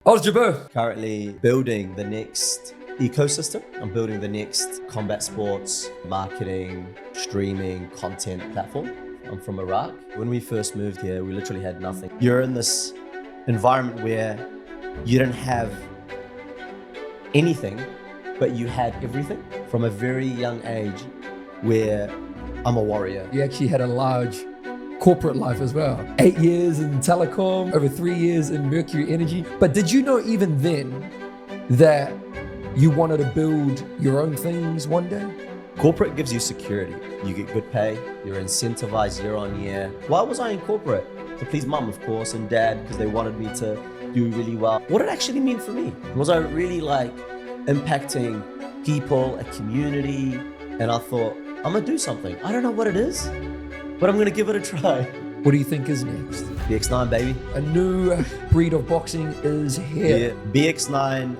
Oz Jabur. Currently building the next ecosystem. I'm building the next combat sports, marketing, streaming, content platform. I'm from Iraq. When we first moved here, we literally had nothing. You're in this environment where you don't have anything, but you had everything from a very young age where I'm a warrior. You actually had a large corporate life as well. 8 years in telecom, over 3 years in Mercury Energy. But did you know even then that you wanted to build your own things one day? Corporate gives you security. You get good pay, you're incentivized year on year. Why was I in corporate? To please mum, of course, and dad, because they wanted me to do really well. What did it actually mean for me? Was I really impacting people, a community? And I thought, I'm gonna do something. I don't know what it is, but I'm gonna give it a try. What do you think is next? BX-9, baby. A new breed of boxing is here. Yeah. BX-9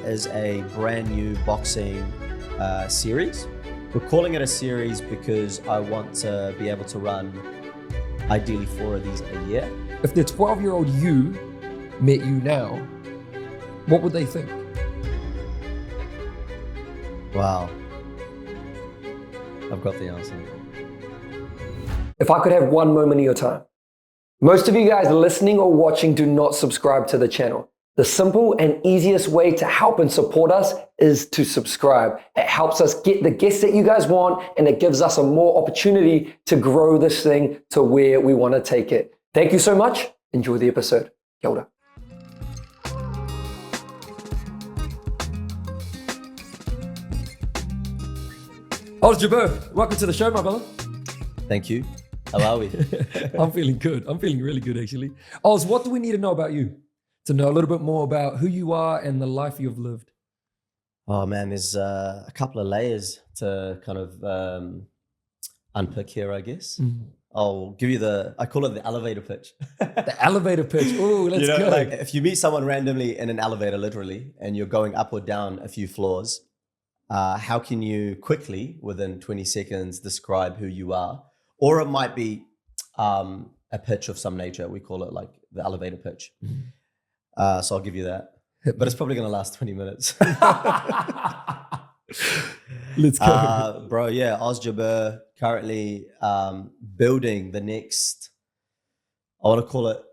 is a brand new boxing series. We're calling it a series because I want to be able to run ideally 4 of these a year. If the 12-year-old you met you now, what would they think? Wow. I've got the answer. If I could have one moment of your time. Most of you guys listening or watching do not subscribe to the channel. The simple and easiest way to help and support us is to subscribe. It helps us get the guests that you guys want, and it gives us a more opportunity to grow this thing to where we want to take it. Thank you so much. Enjoy the episode. Kia ora. Oz Jabur, welcome to the show, my brother. Thank you. How are we? I'm feeling good. I'm feeling really good, actually. Oz, what do we need to know about you? To know a little bit more about who you are and the life you've lived. Oh man, there's a couple of layers to kind of unpick here, I guess. I'll give you I call it the elevator pitch. The elevator pitch. Oh, let's go. Like if you meet someone randomly in an elevator, literally, and you're going up or down a few floors, how can you quickly, within 20 seconds, describe who you are? Or it might be a pitch of some nature. We call it like the elevator pitch. So I'll give you that. But it's probably going to last 20 minutes. Let's go. Bro, yeah, Oz Jabur, currently building the next, I want to call it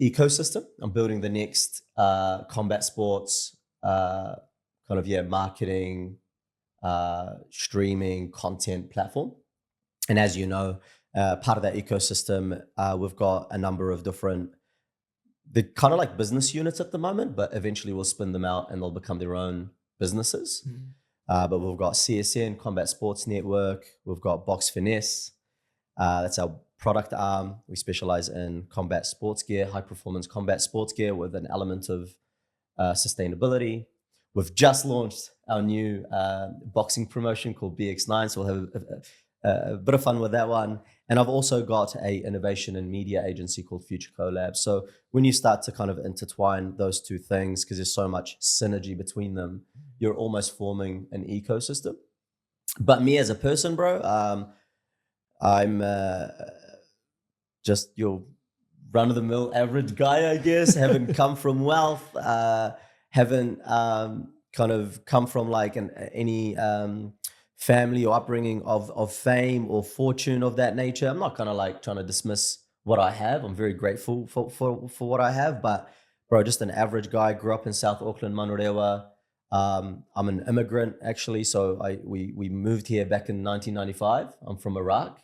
ecosystem. I'm building the next combat sports, marketing, streaming, content platform. And as you know, part of that ecosystem, we've got a number of different, they're kind of like business units at the moment, but eventually we'll spin them out and they'll become their own businesses. But we've got CSN, Combat Sports Network. We've got Box Finesse. That's our product arm. We specialize in combat sports gear, high performance combat sports gear with an element of sustainability. We've just launched our new boxing promotion called BX-9. So we'll have a bit of fun with that one. And I've also got a innovation and media agency called Future Collabs. So when you start to kind of intertwine those two things, because there's so much synergy between them, you're almost forming an ecosystem. But me as a person, bro, I'm just your run-of-the-mill average guy, I guess. Haven't come from wealth, haven't kind of come from like any family or upbringing of fame or fortune of that nature. I'm not kind of like trying to dismiss what I have. I'm very grateful for what I have, but bro, just an average guy. Grew up in South Auckland, Manurewa. I'm an immigrant actually, so we moved here back in 1995. I'm from Iraq.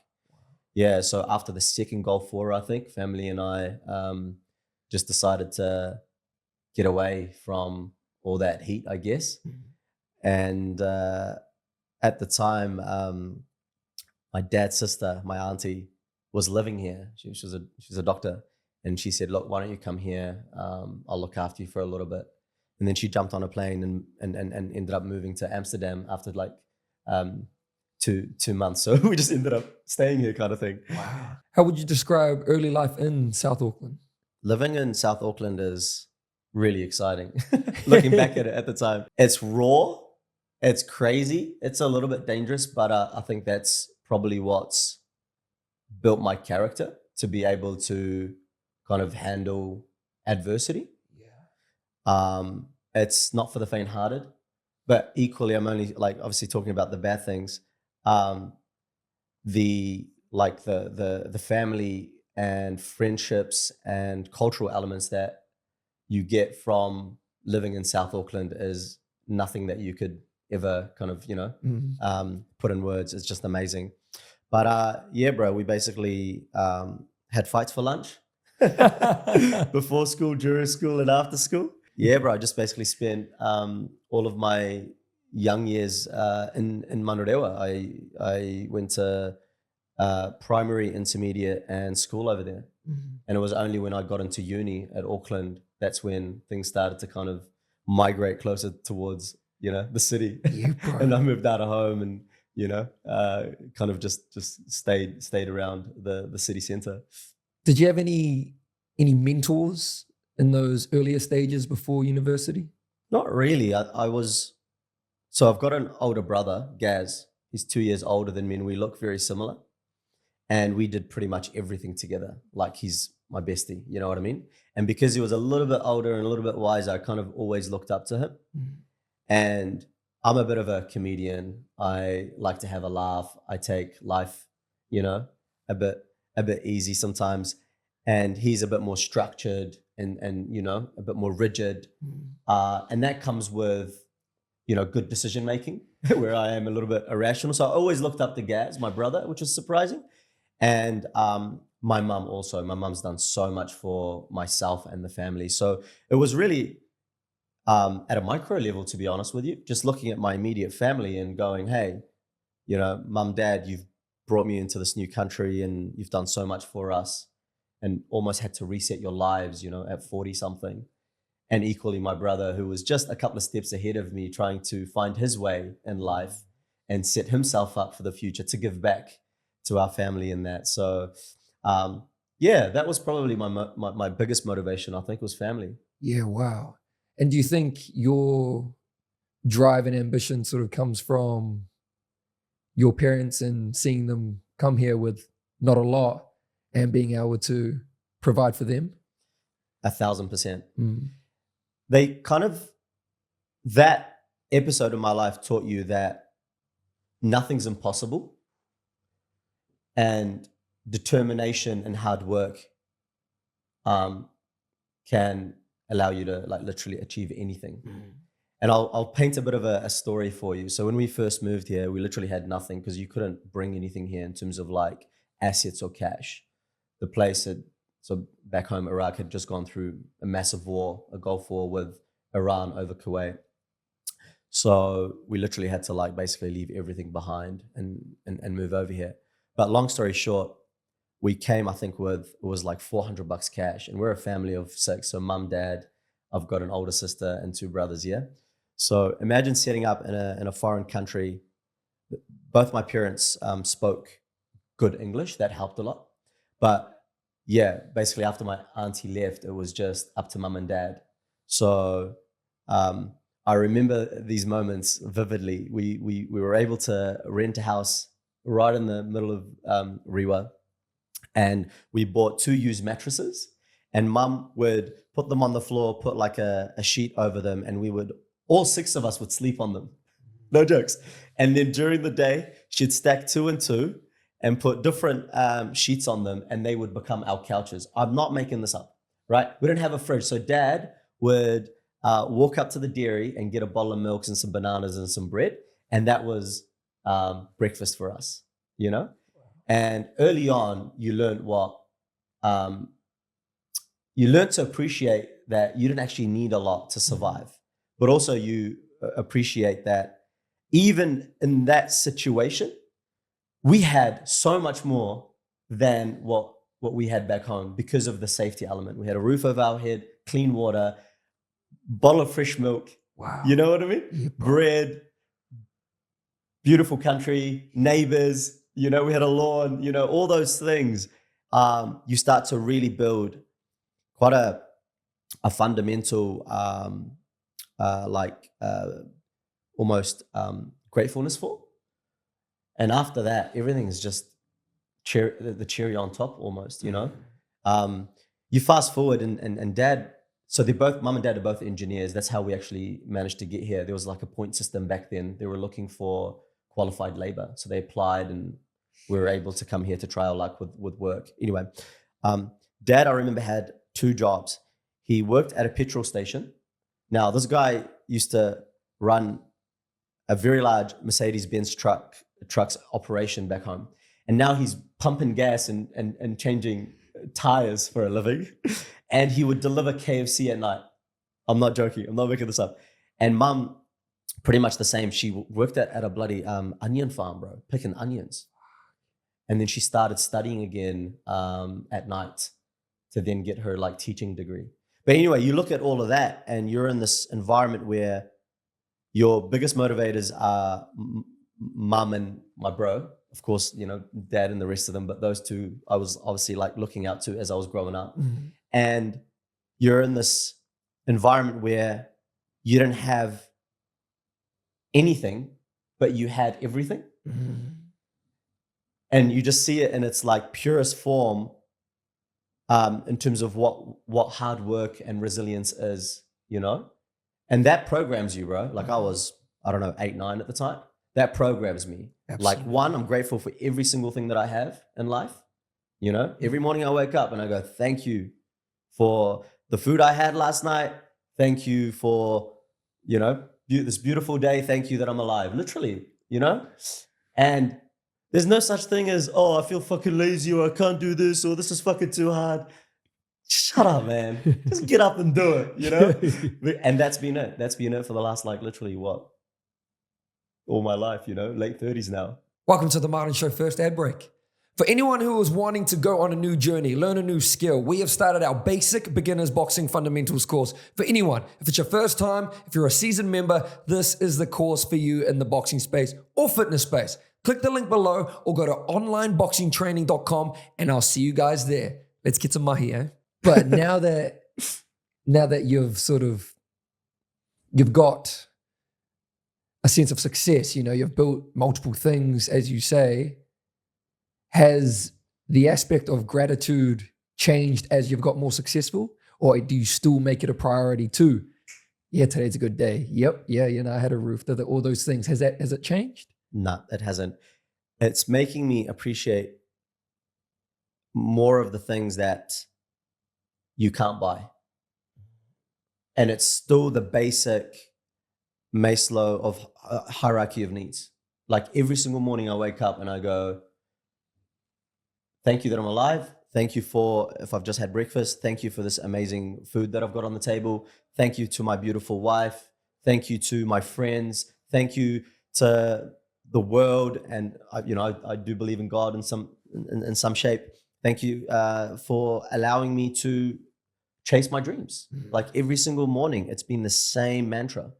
Yeah, so after the second Gulf War, I think family and I just decided to get away from all that heat, I guess. And at the time, my dad's sister, my auntie, was living here. She's a doctor, and she said, "Look, why don't you come here? I'll look after you for a little bit." And then she jumped on a plane and ended up moving to Amsterdam after like 2 months. So we just ended up staying here, kind of thing. Wow. How would you describe early life in South Auckland? Living in South Auckland is really exciting. Looking back at it at the time, it's raw. It's crazy. It's a little bit dangerous, but I think that's probably what's built my character to be able to kind of handle adversity. It's not for the faint-hearted, but equally, I'm only like obviously talking about the bad things. The family and friendships and cultural elements that you get from living in South Auckland is nothing that you could ever kind of, put in words. It's just amazing. But yeah, bro, we basically had fights for lunch before school, during school, and after school. Yeah, bro, I just basically spent all of my young years in Manurewa. I went to primary, intermediate, and school over there. And it was only when I got into uni at Auckland that's when things started to kind of migrate closer towards the city. Yeah, bro. And I moved out of home and kind of just stayed around the city center. Did you have any mentors in those earlier stages before university? Not really. So I've got an older brother, Gaz. He's 2 years older than me, and we look very similar. And we did pretty much everything together. Like, he's my bestie, you know what I mean? And because he was a little bit older and a little bit wiser, I kind of always looked up to him. And I'm a bit of a comedian. I like to have a laugh. I take life, a bit easy sometimes. And he's a bit more structured and a bit more rigid. And that comes with, good decision making, where I am a little bit irrational. So I always looked up to Gaz, my brother, which is surprising. And my mum also. My mum's done so much for myself and the family. So it was really at a micro level, to be honest with you, just looking at my immediate family and going, hey, mum, dad, you've brought me into this new country and you've done so much for us, and almost had to reset your lives, at 40 something. And equally my brother, who was just a couple of steps ahead of me, trying to find his way in life and set himself up for the future to give back to our family in that. So yeah, that was probably my biggest motivation, I think, was family. Yeah, wow. And do you think your drive and ambition sort of comes from your parents and seeing them come here with not a lot and being able to provide for them? 1,000%. They kind of, that episode of my life taught you that nothing's impossible, and determination and hard work can allow you to like literally achieve anything. And I'll paint a bit of a story for you. So when we first moved here, we literally had nothing because you couldn't bring anything here in terms of like assets or cash. The place so back home, Iraq had just gone through a massive war, a Gulf War with Iran over Kuwait. So we literally had to like basically leave everything behind and move over here. But long story short, we came, I think, it was like $400 cash, and we're a family of 6. So mum, dad, I've got an older sister and 2 brothers. Yeah. So imagine setting up in a foreign country. Both my parents spoke good English. That helped a lot. But yeah, basically after my auntie left, it was just up to mum and dad. So I remember these moments vividly. We were able to rent a house right in the middle of Rewa, and we bought 2 used mattresses, and mum would put them on the floor, put like a sheet over them, and all 6 of us would sleep on them. No jokes. And then during the day, she'd stack 2 and 2 and put different sheets on them, and they would become our couches. I'm not making this up, right? We didn't have a fridge. So dad would walk up to the dairy and get a bottle of milk and some bananas and some bread. And that was breakfast for us, And early on, you learned you learned to appreciate that you didn't actually need a lot to survive, but also you appreciate that even in that situation, we had so much more than what we had back home because of the safety element. We had a roof over our head, clean water, bottle of fresh milk. Wow. You know what I mean? Yeah, bread, beautiful country, neighbors, we had a lawn, all those things. You start to really build quite a fundamental, almost gratefulness for. And after that, everything is just the cherry on top almost, You fast forward and dad So mum and dad are both engineers. That's how we actually managed to get here. There was like a point system back then. They were looking for qualified labor. So they applied and we were able to come here to try our luck with work. Anyway, dad, I remember, had 2 jobs. He worked at a petrol station. Now, this guy used to run a very large Mercedes-Benz trucks operation back home. And now he's pumping gas and changing tires for a living. And he would deliver KFC at night. I'm not joking. I'm not making this up. And mum, pretty much the same. She worked at a bloody onion farm, bro, picking onions. And then she started studying again at night to then get her like teaching degree. But anyway, you look at all of that and you're in this environment where your biggest motivators are mum and my bro. Of course, you know, dad and the rest of them, but those 2 I was obviously like looking out to as I was growing up. Mm-hmm. And you're in this environment where you didn't have anything, but you had everything. Mm-hmm. And you just see it in its like purest form in terms of what hard work and resilience is, you know? And that programs you, bro. Like I was, I don't know, 8, 9 at the time. That programs me. Absolutely. Like, one, I'm grateful for every single thing that I have in life. You know, every morning I wake up and I go, thank you for the food I had last night. Thank you for, you know, this beautiful day. Thank you that I'm alive. Literally, you know? And there's no such thing as, oh, I feel fucking lazy or I can't do this or this is fucking too hard. Shut up, man. Just get up and do it, you know? And that's been it. That's been it for the last, like, literally what? All my life, you know, late 30s now. Welcome to the Martin Show First Ad Break. For anyone who is wanting to go on a new journey, learn a new skill, we have started our basic beginners boxing fundamentals course. For anyone, if it's your first time, if you're a seasoned member, this is the course for you in the boxing space or fitness space. Click the link below or go to onlineboxingtraining.com and I'll see you guys there. Let's get some mahi, eh? But now that you've got a sense of success, you know, you've built multiple things, as you say, has the aspect of gratitude changed as you've got more successful? Or do you still make it a priority too? Yeah, today's a good day. Yep. Yeah, you know, I had a roof, all those things. Has it changed? No, it hasn't. It's making me appreciate more of the things that you can't buy. And it's still the basic Maslow of hierarchy of needs. Like every single morning I wake up and I go, thank you that I'm alive. Thank you for, if I've just had breakfast, thank you for this amazing food that I've got on the table. Thank you to my beautiful wife. Thank you to my friends. Thank you to the world. And I do believe in God in some shape. Thank you for allowing me to chase my dreams. Like every single morning, it's been the same mantra.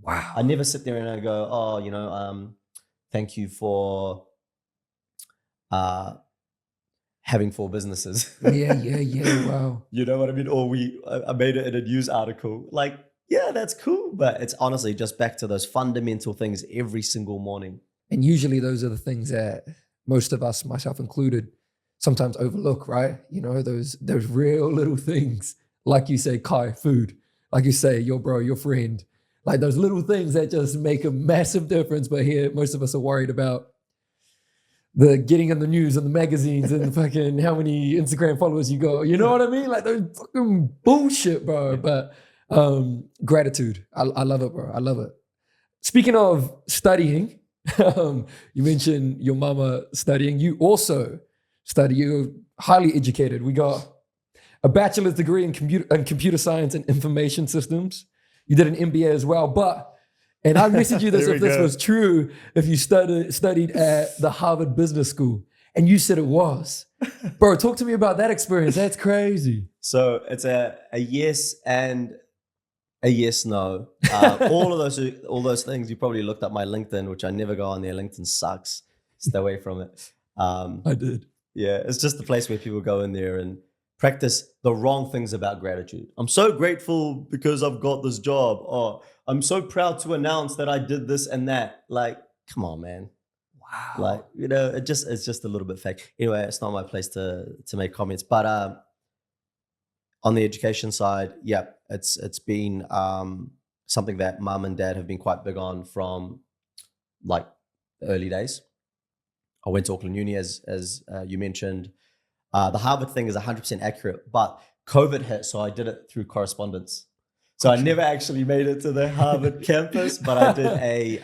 Wow. I never sit there and I go, oh, thank you for having 4 businesses. Yeah. Wow. You know what I mean? Or I made it in a news article. Like, yeah, that's cool. But it's honestly just back to those fundamental things every single morning. And usually those are the things that most of us, myself included, sometimes overlook, right? You know, those real little things. Like you say, Kai, food. Like you say, your bro, your friend. Like those little things that just make a massive difference. But here, most of us are worried about the getting in the news and the magazines and the fucking how many Instagram followers you got. You know what I mean? Like those fucking bullshit, bro. But gratitude. I love it, bro. I love it. Speaking of studying, you mentioned your mama studying. You also study. You're highly educated. We got a bachelor's degree in computer science and information systems. You did an MBA as well, and I messaged you this if this was true, if you studied at the Harvard Business School, and you said it was. Bro, talk to me about that experience. That's crazy. So it's a yes and a yes, no. All those things. You probably looked up my LinkedIn, which I never go on there. LinkedIn sucks. Stay away from it. I did. Yeah, it's just the place where people go in there and practice the wrong things about gratitude. I'm so grateful because I've got this job. Or I'm so proud to announce that I did this and that. Like, come on, man. Wow. Like, you know, it's just a little bit fake. Anyway, it's not my place to make comments. But On the education side, yeah, it's been something that mum and dad have been quite big on from like the early days. I went to Auckland Uni, as you mentioned. The Harvard thing is 100% accurate, but COVID hit, so I did it through correspondence. So I never actually made it to the Harvard campus, but I did a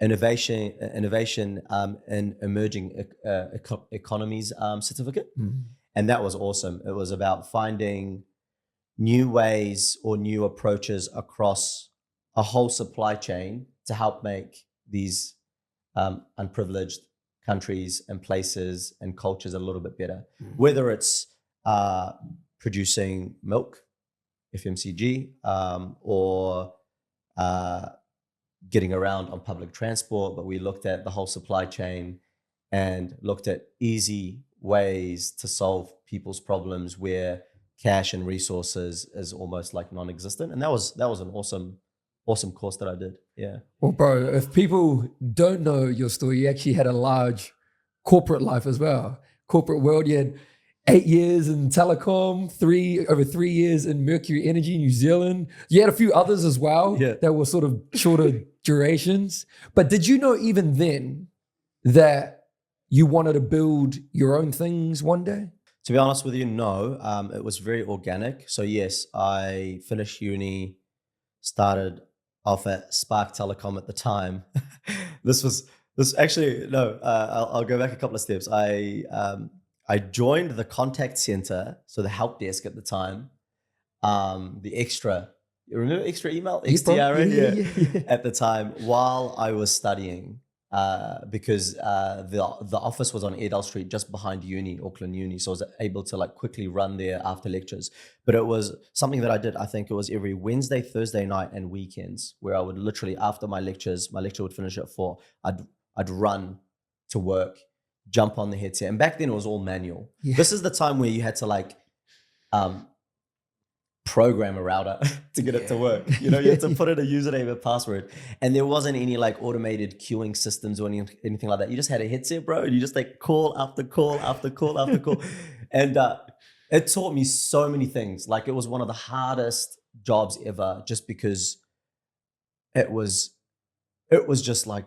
innovation in emerging economies certificate. And that was awesome. It was about finding new ways or new approaches across a whole supply chain to help make these unprivileged countries and places and cultures a little bit better. Whether it's producing milk, FMCG, or getting around on public transport, but we looked at the whole supply chain and looked at easy ways to solve people's problems where cash and resources is almost like non-existent. And that was an awesome course that I did. Yeah. Well, bro, if people don't know your story, you actually had a large corporate life as well. Corporate world, you had 8 years in telecom, over 3 years in Mercury Energy, New Zealand. You had a few others as well that were sort of shorter durations. But did you know even then that you wanted to build your own things one day? To be honest with you, no. It was very organic. So yes, I finished uni, started off at Spark Telecom at the time. I'll go back a couple of steps. I joined the contact center, so the help desk at the time. The extra, you remember extra email? XDRA? Yeah. At the time, while I was studying, because the office was on Airedale Street, just behind uni, Auckland Uni. So I was able to like quickly run there after lectures. But it was something that I did, I think it was every Wednesday, Thursday night and weekends, where I would literally, after my lecture would finish at 4, I'd run to work, jump on the headset. And back then it was all manual. Yeah. This is the time where you had to like program a router to get it to work. You know, you had to put in a username and password. And there wasn't any like automated queuing systems or anything like that. You just had a headset, bro, and you just like call after call after call after call. And it taught me so many things. Like it was one of the hardest jobs ever, just because it was just like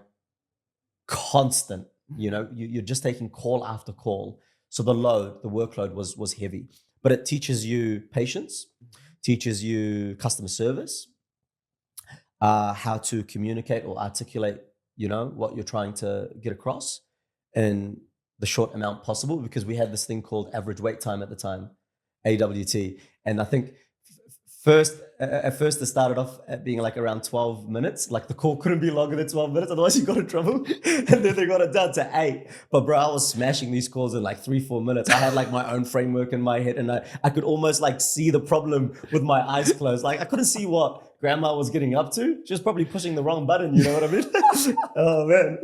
constant, you know, you're just taking call after call. So the workload was heavy, but it teaches you patience, teaches you customer service, how to communicate or articulate, you know, what you're trying to get across in the short amount possible, because we had this thing called average wait time at the time, AWT. And I think at first it started off at being like around 12 minutes. Like the call couldn't be longer than 12 minutes, otherwise you got in trouble. And then they got it down to 8. But bro, I was smashing these calls in like 3-4 minutes. I had like my own framework in my head, and I could almost like see the problem with my eyes closed. Like I couldn't see what grandma was getting up to. She was probably pushing the wrong button, you know what I mean? Oh man.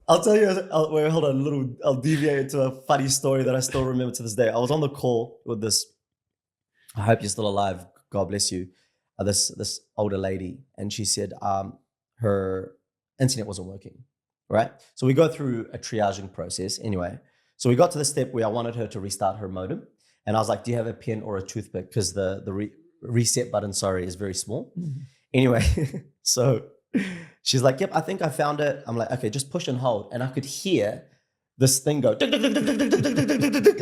I'll tell you, wait, hold on, I'll deviate into a funny story that I still remember to this day. I was on the call with this, I hope you're still alive, God bless you, this older lady, and she said her internet wasn't working, right? So we go through a triaging process anyway. So we got to the step where I wanted her to restart her modem, and I was like, do you have a pen or a toothpick? Because the reset button, is very small. Mm-hmm. Anyway, so she's like, yep, I think I found it. I'm like, okay, just push and hold. And I could hear this thing go in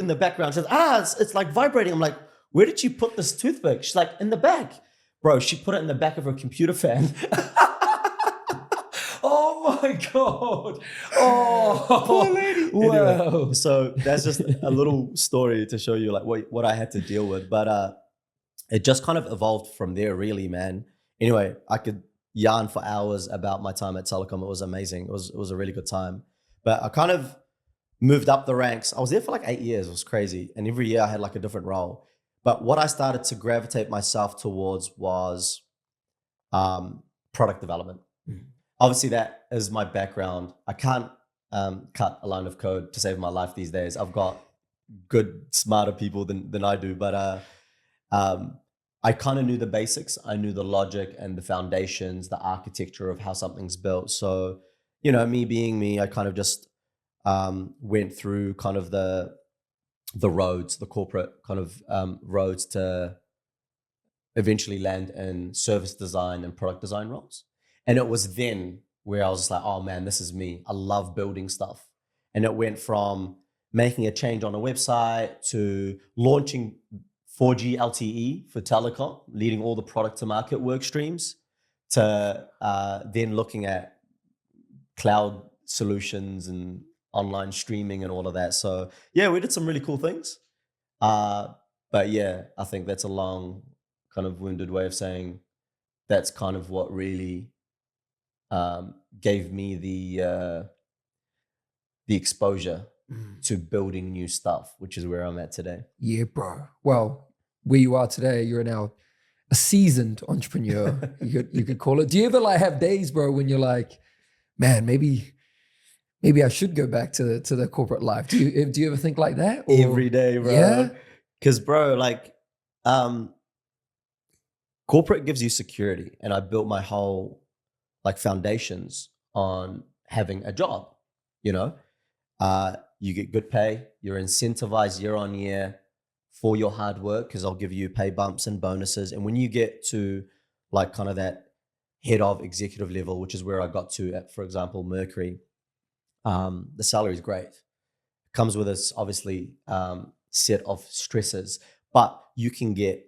the background. She says, it's like vibrating. I'm like, where did you put this toothpick? She's like, in the back. Bro, she put it in the back of her computer fan. Oh my God. Oh, poor lady. Wow. Anyway, so that's just a little story to show you like what I had to deal with. But it just kind of evolved from there, really, man. Anyway, I could yarn for hours about my time at Telecom. It was amazing. It was a really good time. But I kind of moved up the ranks. I was there for like 8 years. It was crazy. And every year I had like a different role. But what I started to gravitate myself towards was product development. Mm-hmm. Obviously, that is my background. I can't cut a line of code to save my life these days. I've got good, smarter people than I do. But I kind of knew the basics. I knew the logic and the foundations, the architecture of how something's built. So, you know, me being me, I kind of just went through kind of the the roads, the corporate kind of roads to eventually land in service design and product design roles. And it was then where I was just like, oh man, this is me. I love building stuff. And it went from making a change on a website to launching 4G LTE for telecom, leading all the product to market work streams, to then looking at cloud solutions and online streaming and all of that. So yeah, we did some really cool things. But yeah, I think that's a long kind of wounded way of saying that's kind of what really gave me the exposure to building new stuff, which is where I'm at today. Yeah, bro. Well, where you are today, you're now a seasoned entrepreneur. you could call it. Do you ever like have days, bro, when you're like, man, maybe I should go back to the corporate life? Do you ever think like that? Or? Every day, bro. Yeah. Because, bro, like, corporate gives you security, and I built my whole like foundations on having a job. You know, you get good pay. You're incentivized year on year for your hard work because I'll give you pay bumps and bonuses. And when you get to like kind of that head of executive level, which is where I got to at, for example, Mercury, the salary is great. Comes with this obviously set of stresses, but you can get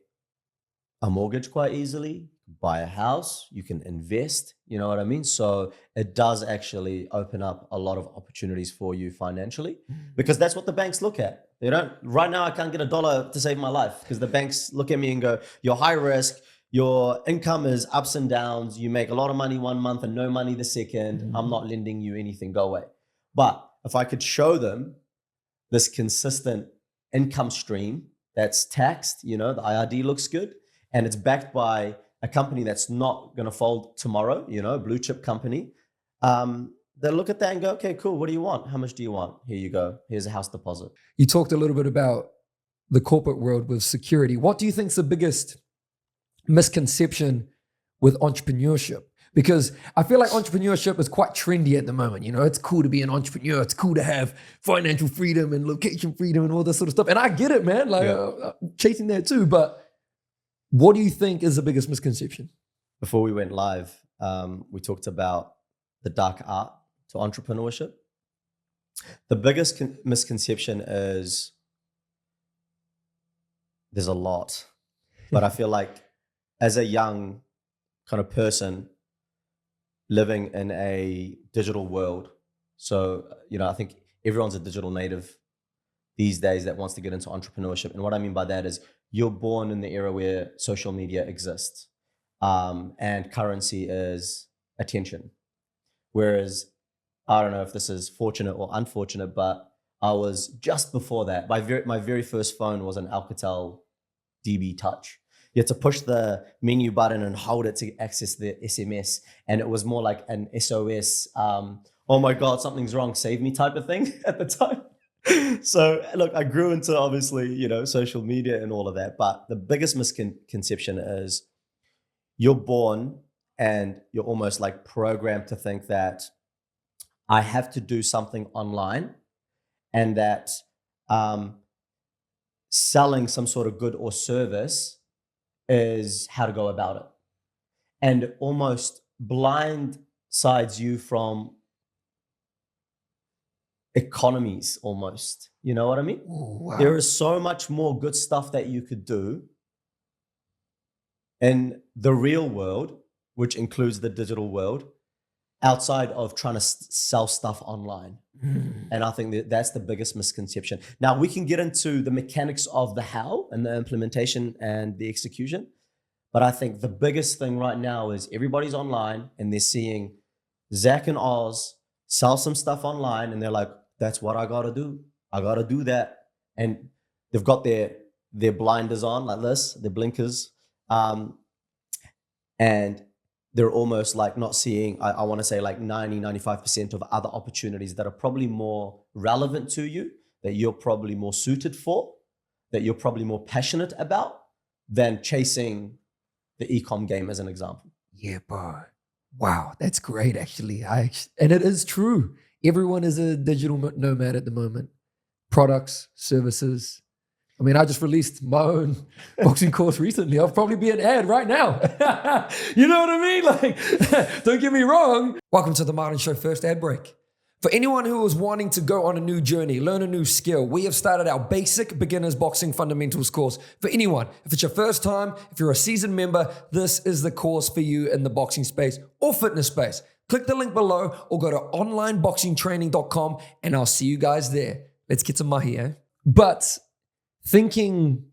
a mortgage quite easily, buy a house, you can invest, you know what I mean? So it does actually open up a lot of opportunities for you financially, because that's what the banks look at. They don't, right now I can't get $1 to save my life because the banks look at me and go, you're high risk, your income is ups and downs, you make a lot of money one month and no money the second, I'm not lending you anything, go away. But if I could show them this consistent income stream that's taxed, you know, the IRD looks good, and it's backed by a company that's not going to fold tomorrow, you know, blue chip company, they'll look at that and go, okay, cool. What do you want? How much do you want? Here you go. Here's a house deposit. You talked a little bit about the corporate world with security. What do you think is the biggest misconception with entrepreneurship? Because I feel like entrepreneurship is quite trendy at the moment. You know, it's cool to be an entrepreneur. It's cool to have financial freedom and location freedom and all this sort of stuff. And I get it, man. Like chasing that too. But what do you think is the biggest misconception? Before we went live, we talked about the dark art to entrepreneurship. The biggest misconception is there's a lot, but I feel like as a young kind of person living in a digital world, so, you know, I think everyone's a digital native these days that wants to get into entrepreneurship. And what I mean by that is you're born in the era where social media exists, and currency is attention. Whereas, I don't know if this is fortunate or unfortunate, but I was just before that. My very first phone was an Alcatel DB Touch. You had to push the menu button and hold it to access the SMS. And it was more like an SOS, oh my God, something's wrong, save me type of thing at the time. So look, I grew into obviously, you know, social media and all of that. But the biggest misconception is you're born and you're almost like programmed to think that I have to do something online, and that selling some sort of good or service is how to go about it, and almost blindsides you from economies almost. You know what I mean? Ooh, wow. There is so much more good stuff that you could do in the real world, which includes the digital world, outside of trying to sell stuff online. And I think that's the biggest misconception. Now, we can get into the mechanics of the how and the implementation and the execution. But I think the biggest thing right now is everybody's online and they're seeing Zach and Oz sell some stuff online, and they're like, that's what I got to do. I got to do that. And they've got their blinders on like this, their blinkers. And they're almost like not seeing, I want to say like 95% of other opportunities that are probably more relevant to you, that you're probably more suited for, that you're probably more passionate about than chasing the e-com game, as an example. Yeah, bro. Wow, that's great, actually. And it is true. Everyone is a digital nomad at the moment. products, services. I mean, I just released my own boxing course recently. I'll probably be an ad right now. You know what I mean? Like, don't get me wrong. Welcome to the Martin Show first ad break. For anyone who is wanting to go on a new journey, learn a new skill, we have started our basic beginners boxing fundamentals course. For anyone, if it's your first time, if you're a seasoned member, this is the course for you in the boxing space or fitness space. Click the link below or go to onlineboxingtraining.com and I'll see you guys there. Let's get some mahi, eh? But thinking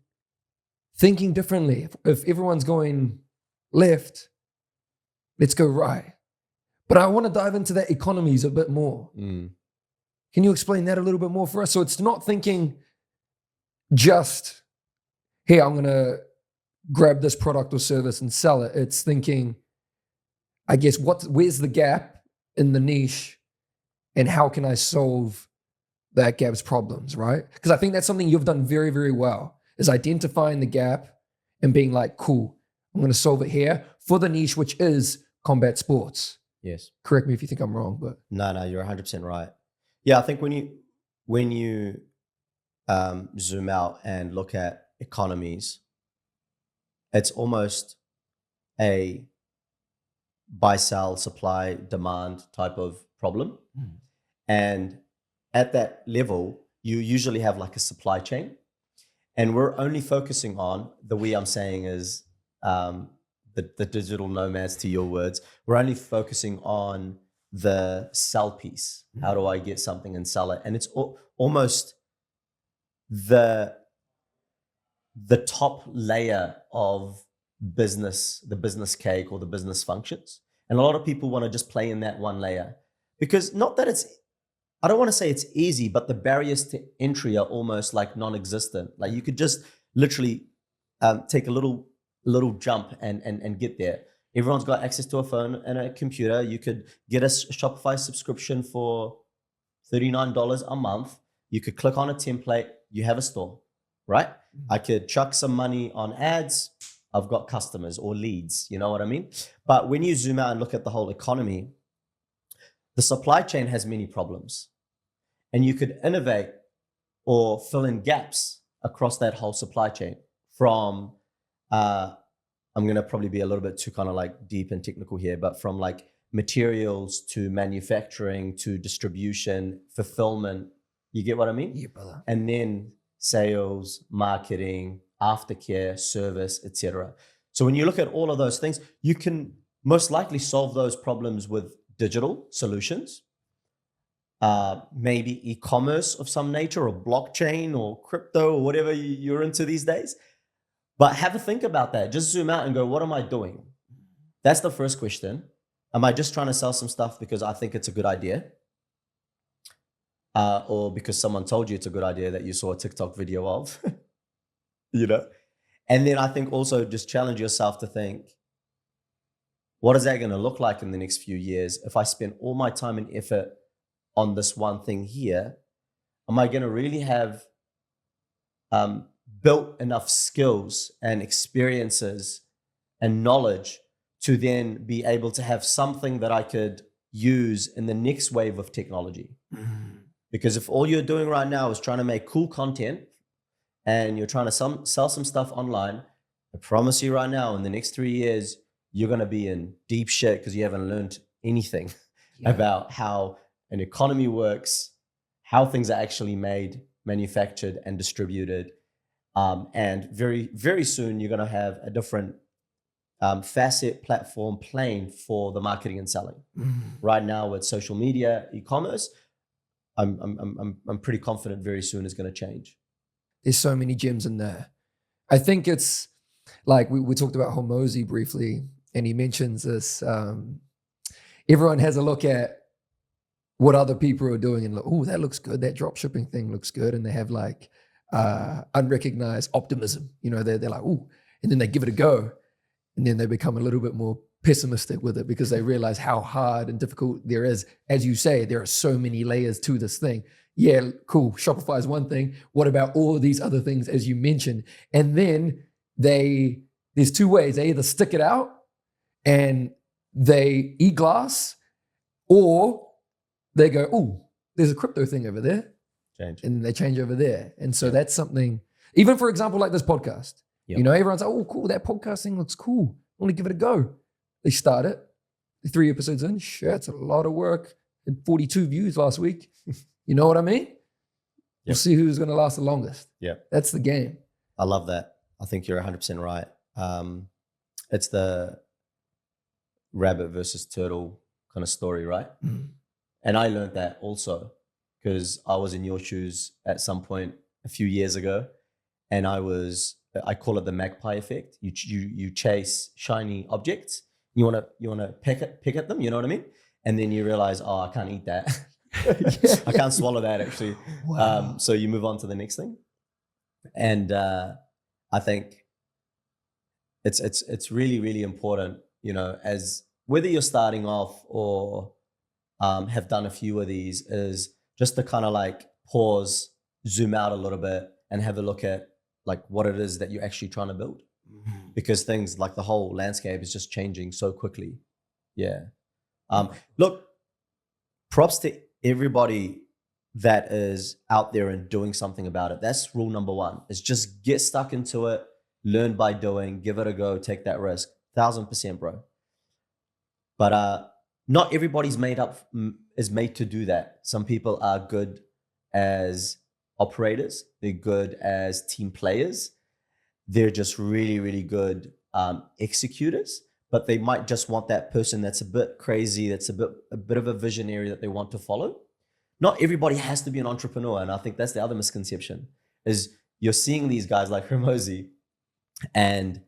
differently. If everyone's going left, let's go right. But I want to dive into that economies a bit more. Can you explain that a little bit more for us? So it's not thinking just, hey, I'm going to grab this product or service and sell it. It's thinking, I guess, where's the gap in the niche and how can I solve that gap's problems, right? Because I think that's something you've done very, very well, is identifying the gap and being like, cool, I'm going to solve it here for the niche, which is combat sports. Yes. Correct me if you think I'm wrong, but No, you're 100% right. Yeah, I think when you zoom out and look at economies, it's almost a buy, sell, supply, demand type of problem. And at that level, you usually have like a supply chain. And we're only focusing on, the way I'm saying is the digital nomads, to your words, we're only focusing on the sell piece. How do I get something and sell it? And it's almost the top layer of business, the business cake or the business functions. And a lot of people want to just play in that one layer because not that I don't want to say it's easy, but the barriers to entry are almost like non-existent. Like you could just literally take a little jump and get there. Everyone's got access to a phone and a computer. You could get a Shopify subscription for $39 a month. You could click on a template. You have a store, right? I could chuck some money on ads. I've got customers or leads. You know what I mean? But when you zoom out and look at the whole economy, the supply chain has many problems. And you could innovate or fill in gaps across that whole supply chain from, I'm going to probably be a little bit too kind of like deep and technical here, but from like materials to manufacturing to distribution, fulfillment. You get what I mean? yeah, brother. And then sales, marketing, aftercare, service, etc. So when you look at all of those things, you can most likely solve those problems with digital solutions. Maybe e-commerce of some nature or blockchain or crypto or whatever you're into these days. But have a think about that. Just zoom out and go, what am I doing? That's the first question. Am I just trying to sell some stuff because I think it's a good idea? Or because someone told you it's a good idea that you saw a TikTok video of, you know? And then I think also just challenge yourself to think, what is that going to look like in the next few years? If I spend all my time and effort on this one thing here, am I going to really have built enough skills and experiences and knowledge to then be able to have something that I could use in the next wave of technology? Because if all you're doing right now is trying to make cool content and you're trying to sell some stuff online, I promise you right now, in the next 3 years, you're going to be in deep shit because you haven't learned anything about how an economy works, how things are actually made, manufactured, and distributed. And very, very soon, you're going to have a different facet, platform, plane for the marketing and selling. Right now, with social media, e-commerce, I'm pretty confident very soon is going to change. There's so many gems in there. I think it's like we talked about Hormozy briefly, and he mentions this. Everyone has a look at what other people are doing and look, oh, that looks good. That drop shipping thing looks good. And they have like unrecognized optimism. You know, they're like, oh, and then they give it a go. And then they become a little bit more pessimistic with it because they realize how hard and difficult there is. As you say, there are so many layers to this thing. Yeah, cool. Shopify is one thing. What about all of these other things, as you mentioned? And then there's two ways. They either stick it out and they eat glass, or they go, oh, there's a crypto thing over there. change. and they change over there. And so that's something, even for example, like this podcast, Yep. you know, everyone's like, oh, cool, that podcast thing looks cool. I want to give it a go. They start it, 3 episodes in, shit, it's a lot of work. Had 42 views last week. You know what I mean? We'll see who's going to last the longest. Yeah. That's the game. I love that. I think you're 100% right. It's the rabbit versus turtle kind of story, right? Mm. And I learned that also because I was in your shoes at some point a few years ago, and I call it the magpie effect. You chase shiny objects. You wanna pick at them. You know what I mean? And then you realize, oh, I can't eat that. I can't swallow that actually. Wow. So you move on to the next thing. And I think it's really, really important, you know, as whether you're starting off or have done a few of these, is just to kind of like pause, zoom out a little bit, and have a look at like what it is that you're actually trying to build. Because things like the whole landscape is just changing so quickly. Yeah. Look, props to everybody that is out there and doing something about it. That's rule number one, is just get stuck into it, learn by doing, give it a go, take that risk. 1000%, bro. But not everybody's is made to do that. Some people are good as operators. They're good as team players. They're just really, really good executors, but they might just want that person that's a bit crazy, that's a bit of a visionary that they want to follow. Not everybody has to be an entrepreneur. And I think that's the other misconception, is you're seeing these guys like Hermosi, and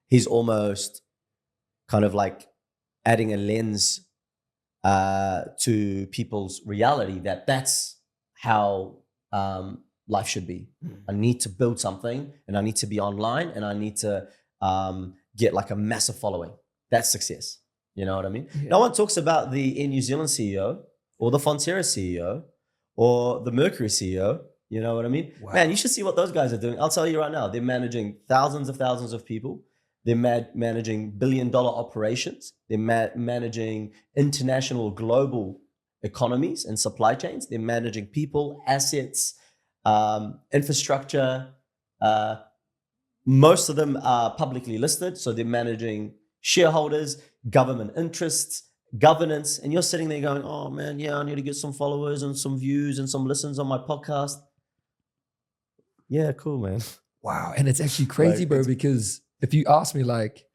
he's almost kind of like adding a lens to people's reality that's how life should be. I need to build something, and I need to be online, and I need to get like a massive following. That's success. You know what I mean? Yeah. No one talks about the Air New Zealand CEO or the Fonterra CEO or the Mercury CEO. You know what I mean? Wow. Man, you should see what those guys are doing. I'll tell you right now, they're managing thousands of people. They're managing billion-dollar operations. They're managing international global economies and supply chains. They're managing people, assets, infrastructure. Most of them are publicly listed, so they're managing shareholders, government interests, governance, and you're sitting there going, oh man, yeah, I need to get some followers and some views and some listens on my podcast. Yeah, cool, man. Wow. And it's actually crazy, bro, because if you ask me, like,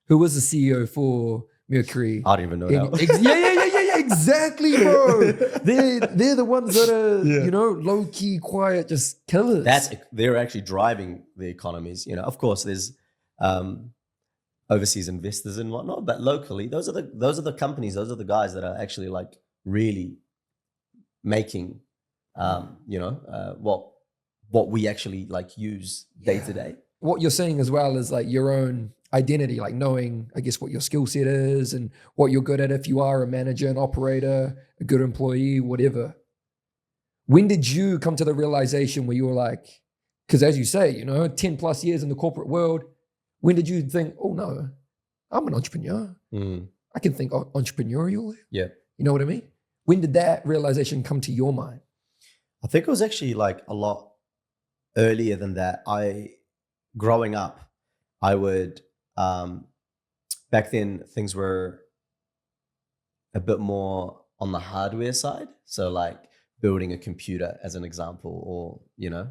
who was the CEO for Mercury? I don't even know now. Yeah, exactly, bro. They're the ones that are, you know, low key, quiet, just killers. They're actually driving the economies. You know, of course, there's overseas investors and whatnot, but locally, those are the companies, those are the guys that are actually like really making, you know, what we actually like use day to day. What you're saying as well is like your own identity, like knowing, I guess, what your skill set is and what you're good at. If you are a manager, an operator, a good employee, whatever. When did you come to the realization where you were like, because as you say, you know, 10 plus years in the corporate world, when did you think, oh no, I'm an entrepreneur. I can think entrepreneurial. Yeah. You know what I mean? When did that realization come to your mind? I think it was actually like a lot earlier than that. Growing up, I would, back then things were a bit more on the hardware side. So like building a computer as an example, or, you know,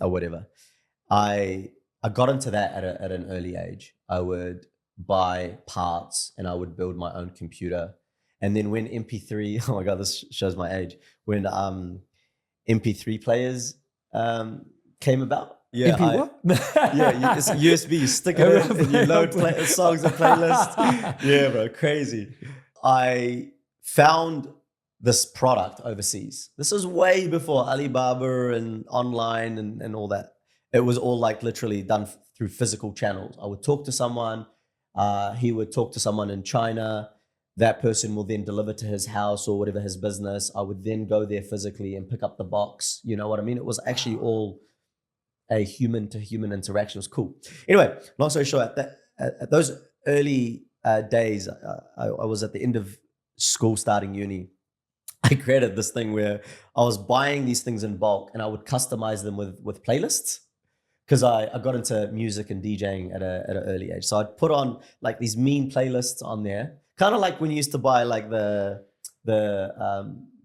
or whatever. I got into that at an early age. I would buy parts and I would build my own computer. And then when MP3, oh my God, this shows my age. When MP3 players came about. Yeah, MP what? It's a USB, you stick it in and you load songs and playlists. Yeah, bro, crazy. I found this product overseas. This was way before Alibaba and online and all that. It was all like literally done through physical channels. I would talk to someone, he would talk to someone in China. That person will then deliver to his house or whatever his business. I would then go there physically and pick up the box. You know what I mean? It was actually all a human to human interaction. It was cool. Anyway, long story short, at those early days, I was at the end of school, starting uni. I created this thing where I was buying these things in bulk and I would customize them with playlists because I got into music and DJing at an early age. So I'd put on like these mean playlists on there, kind of like when you used to buy like the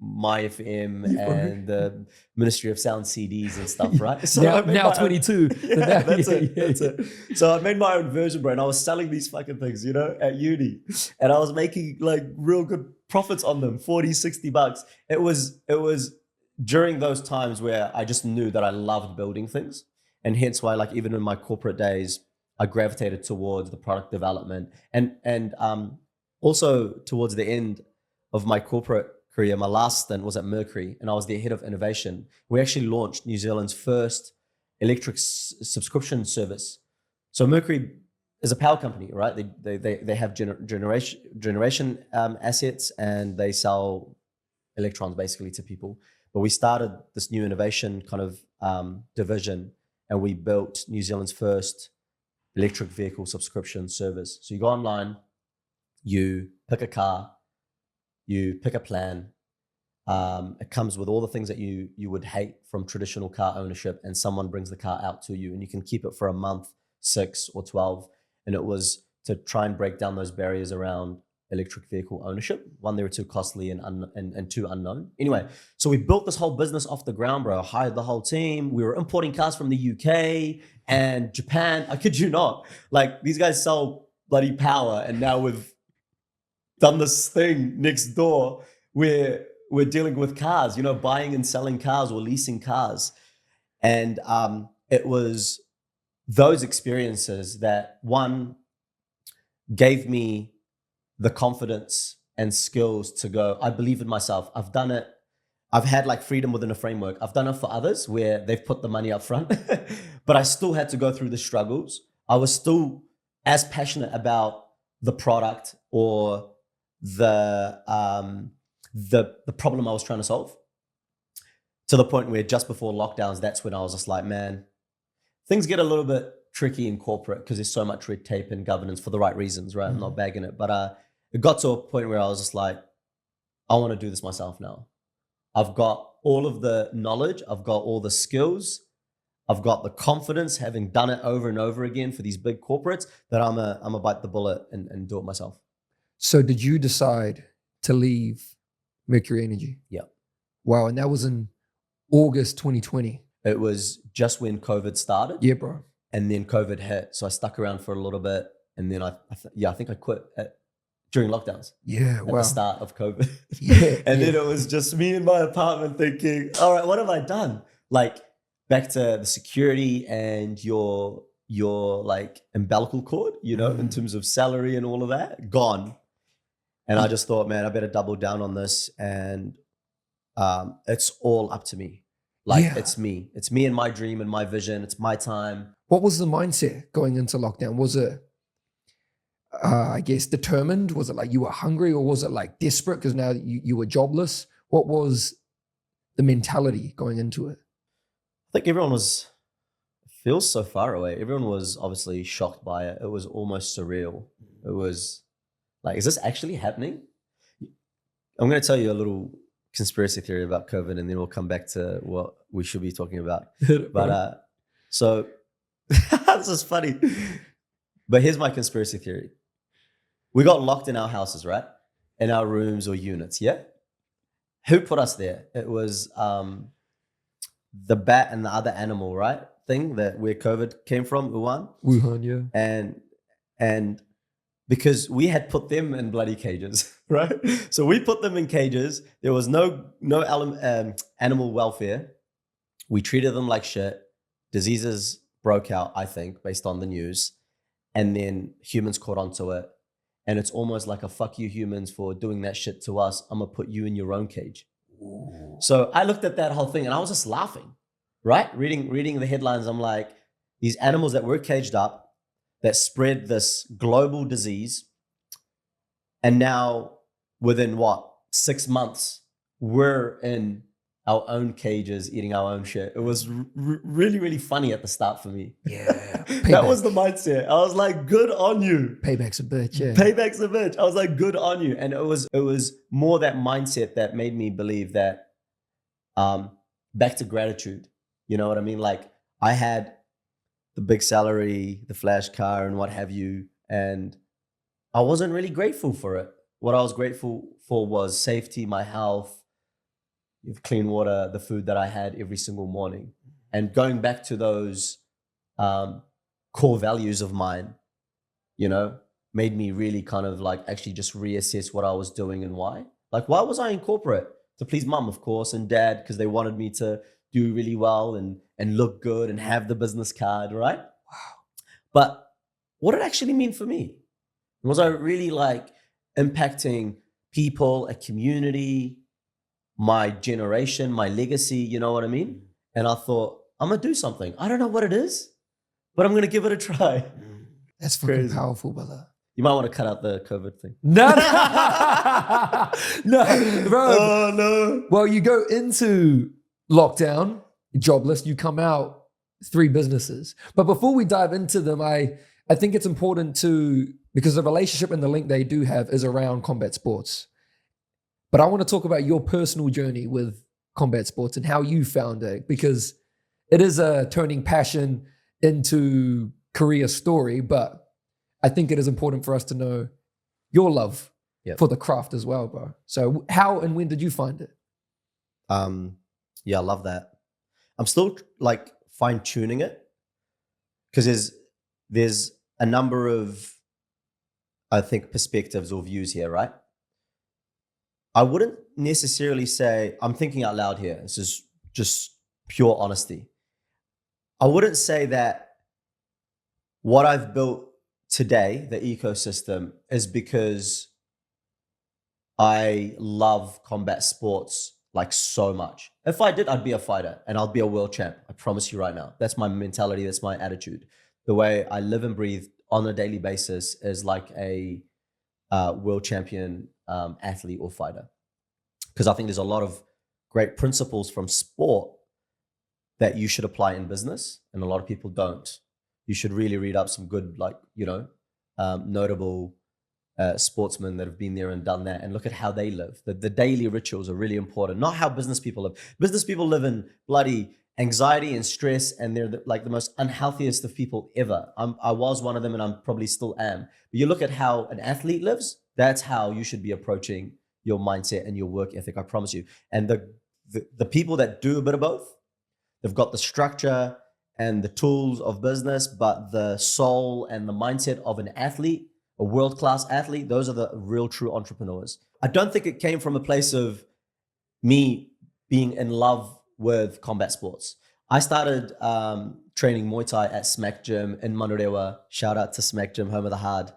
My FM and the Ministry of Sound CDs and stuff, right? So now 22. Yeah, that's it. So I made my own version, bro, and I was selling these fucking things, at uni, and I was making like real good profits on them, 40, 60 bucks. It was during those times where I just knew that I loved building things, and hence why, like, even in my corporate days, I gravitated towards the product development and also towards the end of my corporate career, my last stint was at Mercury, and I was the head of innovation. We actually launched New Zealand's first electric subscription service. So Mercury is a power company, right? They have generation assets, and they sell electrons basically to people. But we started this new innovation kind of division, and we built New Zealand's first electric vehicle subscription service. So you go online, you pick a car, you pick a plan. It comes with all the things that you would hate from traditional car ownership, and someone brings the car out to you, and you can keep it for a month, 6 or 12. And it was to try and break down those barriers around electric vehicle ownership. One, they were too costly, and two, unknown. Anyway, so we built this whole business off the ground, bro. I hired the whole team. We were importing cars from the UK and Japan. I kid you not. Like, these guys sell bloody power, and now we've done this thing next door where we're dealing with cars, buying and selling cars or leasing cars. And it was those experiences that, one, gave me the confidence and skills to go, I believe in myself. I've done it. I've had like freedom within a framework. I've done it for others where they've put the money up front, but I still had to go through the struggles. I was still as passionate about the product or the problem I was trying to solve, to the point where just before lockdowns, that's when I was just like, man, things get a little bit tricky in corporate because there's so much red tape and governance for the right reasons, right? I'm not bagging it, but it got to a point where I was just like, I want to do this myself now. I've got all of the knowledge, I've got all the skills, I've got the confidence, having done it over and over again for these big corporates, that I'm a bite the bullet and do it myself. So did you decide to leave Mercury Energy? Yeah. Wow. And that was in August 2020. It was just when COVID started. Yeah, bro. And then COVID hit. So I stuck around for a little bit. And then I think I quit during lockdowns. Yeah, at wow. the start of COVID. Yeah. And then it was just me in my apartment thinking, all right, what have I done? Like, back to the security and your like umbilical cord, in terms of salary and all of that, gone. And I just thought, man, I better double down on this. And it's all up to me. Like, it's me and my dream and my vision. It's my time. What was the mindset going into lockdown? Was it, I guess, determined? Was it like you were hungry, or was it like desperate because now you were jobless? What was the mentality going into it? I think everyone feels so far away. Everyone was obviously shocked by it. It was almost surreal. It was like, is this actually happening? I'm going to tell you a little conspiracy theory about COVID, and then we'll come back to what we should be talking about. But so this is funny. But here's my conspiracy theory. We got locked in our houses, right? In our rooms or units, yeah? Who put us there? It was the bat and the other animal, right? Thing that where COVID came from, Wuhan, yeah. And because we had put them in bloody cages, right? So we put them in cages. There was no animal welfare. We treated them like shit. Diseases broke out, I think, based on the news. And then humans caught onto it. And it's almost like a fuck you humans for doing that shit to us. I'm going to put you in your own cage. Ooh. So I looked at that whole thing and I was just laughing, right? Reading the headlines. I'm like, these animals that were caged up, that spread this global disease. And now within 6 months, we're in our own cages, eating our own shit. It was really, really funny at the start for me. Yeah. That was the mindset. I was like, good on you. Payback's a bitch, yeah. Payback's a bitch. I was like, good on you. And it was more that mindset that made me believe that back to gratitude. You know what I mean? Like I had the big salary, the flash car and what have you. And I wasn't really grateful for it. What I was grateful for was safety, my health, clean water, the food that I had every single morning. And going back to those core values of mine, you know, made me really kind of like actually just reassess what I was doing and why. Like, why was I in corporate? To please mum, of course, and dad, because they wanted me to do really well and look good and have the business card, right? Wow. But what did it actually mean for me? Was I really like impacting people, a community, my generation, my legacy, you know what I mean? And I thought, I'm gonna do something. I don't know what it is, but I'm gonna give it a try. That's fucking Crazy. powerful, brother. You might want to cut out the COVID thing. No, no, bro. Oh no. Well, you go into lockdown, jobless, you come out 3 businesses. But before we dive into them, I think it's important to, because the relationship and the link they do have is around combat sports. But I want to talk about your personal journey with combat sports and how you found it, because it is a turning passion into career story, but I think it is important for us to know your love for the craft as well, bro. So how and when did you find it? Yeah, I love that. I'm still like fine tuning it because there's a number of, I think, perspectives or views here, right? I wouldn't necessarily say, I'm thinking out loud here. This is just pure honesty. I wouldn't say that what I've built today, the ecosystem, is because I love combat sports like so much. If I did, I'd be a fighter and I'll be a world champ. I promise you right now. That's my mentality. That's my attitude. The way I live and breathe on a daily basis is like a world champion athlete or fighter. Because I think there's a lot of great principles from sport that you should apply in business, and a lot of people don't. You should really read up some good, like, you know, notable sportsmen that have been there and done that, and look at how they live. The daily rituals are really important, not how business people live. Business people live in bloody anxiety and stress, and they're like the most unhealthiest of people ever. I was one of them, and I'm probably still am. But you look at how an athlete lives, that's how you should be approaching your mindset and your work ethic, I promise you. And the people that do a bit of both, they've got the structure and the tools of business, but the soul and the mindset of an athlete, a world-class athlete, those are the real true entrepreneurs. I don't think it came from a place of me being in love with combat sports. I started training Muay Thai at Smack Gym in Manurewa. Shout out to Smack Gym, home of the hard,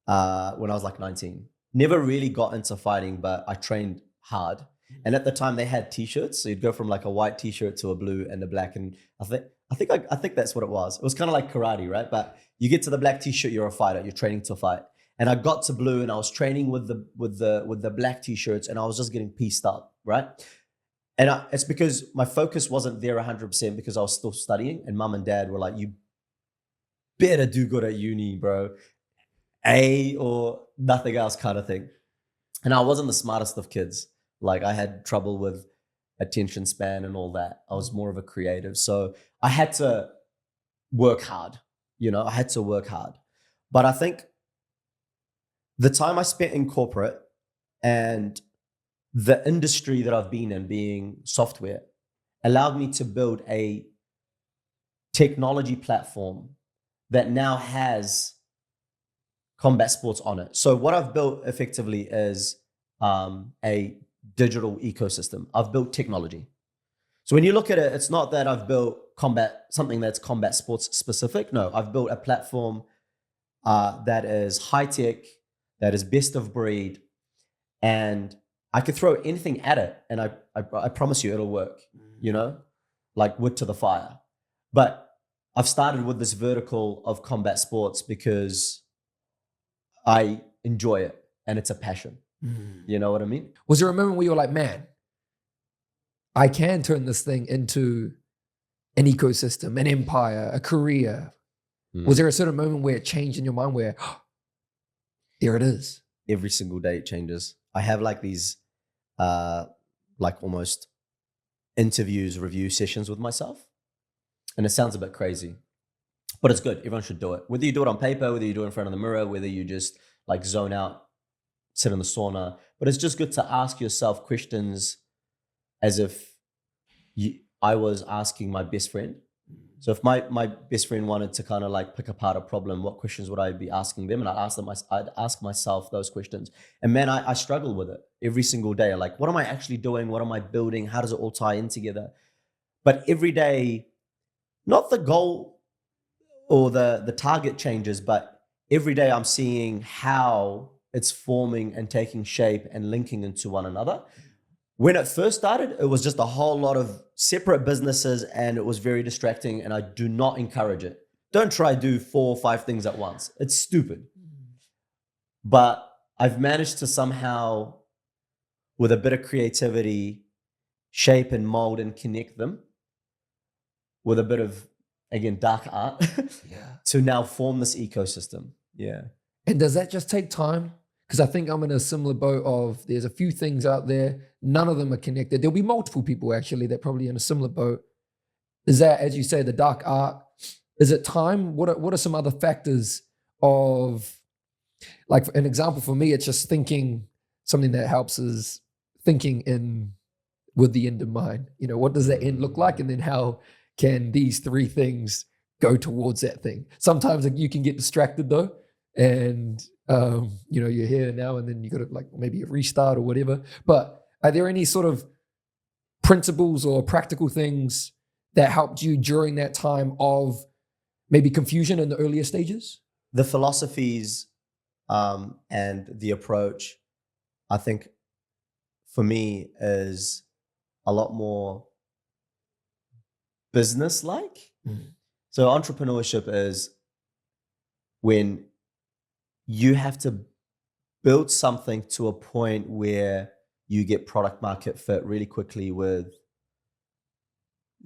when I was like 19. Never really got into fighting, but I trained hard. And at the time they had t-shirts. So you'd go from like a white t-shirt to a blue and a black. And I think that's what it was. It was kind of like karate, right? But you get to the black t-shirt, you're a fighter, you're training to fight. And I got to blue and I was training with the black t-shirts, and I was just getting pieced up, right? And it's because my focus wasn't there 100% because I was still studying, and mum and dad were like, you better do good at uni, bro. A or nothing else kind of thing. And I wasn't the smartest of kids. Like I had trouble with attention span and all that. I was more of a creative. So I had to work hard, I had to work hard. But I think the time I spent in corporate and the industry that I've been in, being software, allowed me to build a technology platform that now has combat sports on it. So what I've built effectively is a digital ecosystem. I've built technology. So when you look at it, it's not that I've built something that's combat sports specific. No, I've built a platform that is high tech, that is best of breed, and I could throw anything at it, and I promise you it'll work. Like wood to the fire. But I've started with this vertical of combat sports because I enjoy it and it's a passion. You know what I mean? Was there a moment where you were like, man, I can turn this thing into an ecosystem, an empire, a career. Was there a certain moment where it changed in your mind where there it is? Every single day it changes. I have like these like almost interviews, review sessions with myself. And it sounds a bit crazy, but it's good. Everyone should do it. Whether you do it on paper, whether you do it in front of the mirror, whether you just like zone out, sit in the sauna. But it's just good to ask yourself questions as if I was asking my best friend. So if my best friend wanted to kind of like pick apart a problem, what questions would I be asking them? And I'd ask myself those questions. And man, I struggle with it every single day. Like, what am I actually doing? What am I building? How does it all tie in together? But every day, not the goal or the target changes, but every day I'm seeing how it's forming and taking shape and linking into one another. When it first started, it was just a whole lot of separate businesses and it was very distracting, and I do not encourage it. Don't try to do 4 or 5 things at once. It's stupid. But I've managed to somehow, with a bit of creativity, shape and mold and connect them with a bit of, again, dark art to now form this ecosystem. Yeah. And does that just take time? Because I think I'm in a similar boat of there's a few things out there, none of them are connected. There'll be multiple people actually that probably in a similar boat. Is that, as you say, the dark art? Is it time? What are some other factors of, like an example for me, it's just thinking, something that helps is thinking in with the end in mind. You know, what does that end look like? And then how can these 3 things go towards that thing? Sometimes you can get distracted though. And you know, you're here now and then you got to like maybe a restart or whatever. But are there any sort of principles or practical things that helped you during that time of maybe confusion in the earlier stages? The philosophies and the approach, I think for me is a lot more business-like. So entrepreneurship is when you have to build something to a point where you get product market fit really quickly with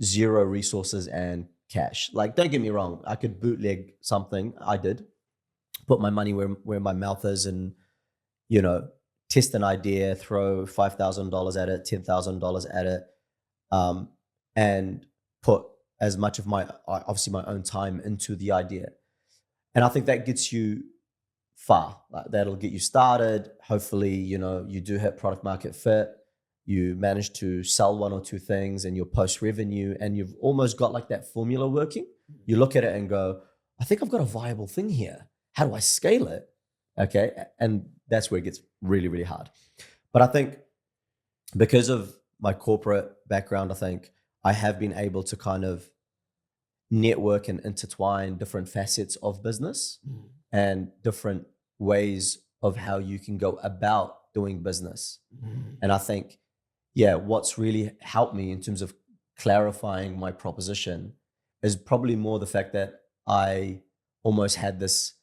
0 resources and cash. Like, don't get me wrong, I could bootleg something. I did put my money where my mouth is and, you know, test an idea, throw $5,000 at it, $10,000 at it, and put as much of obviously my own time into the idea. And I think that gets you far. Like, that'll get you started. Hopefully, you know, you do hit product market fit. You manage to sell 1 or 2 things and you'll post revenue and you've almost got like that formula working. You look at it and go, I think I've got a viable thing here. How do I scale it? Okay. And that's where it gets really, really hard. But I think because of my corporate background, I think I have been able to kind of network and intertwine different facets of business and different ways of how you can go about doing business. And I think, yeah, what's really helped me in terms of clarifying my proposition is probably more the fact that I almost had this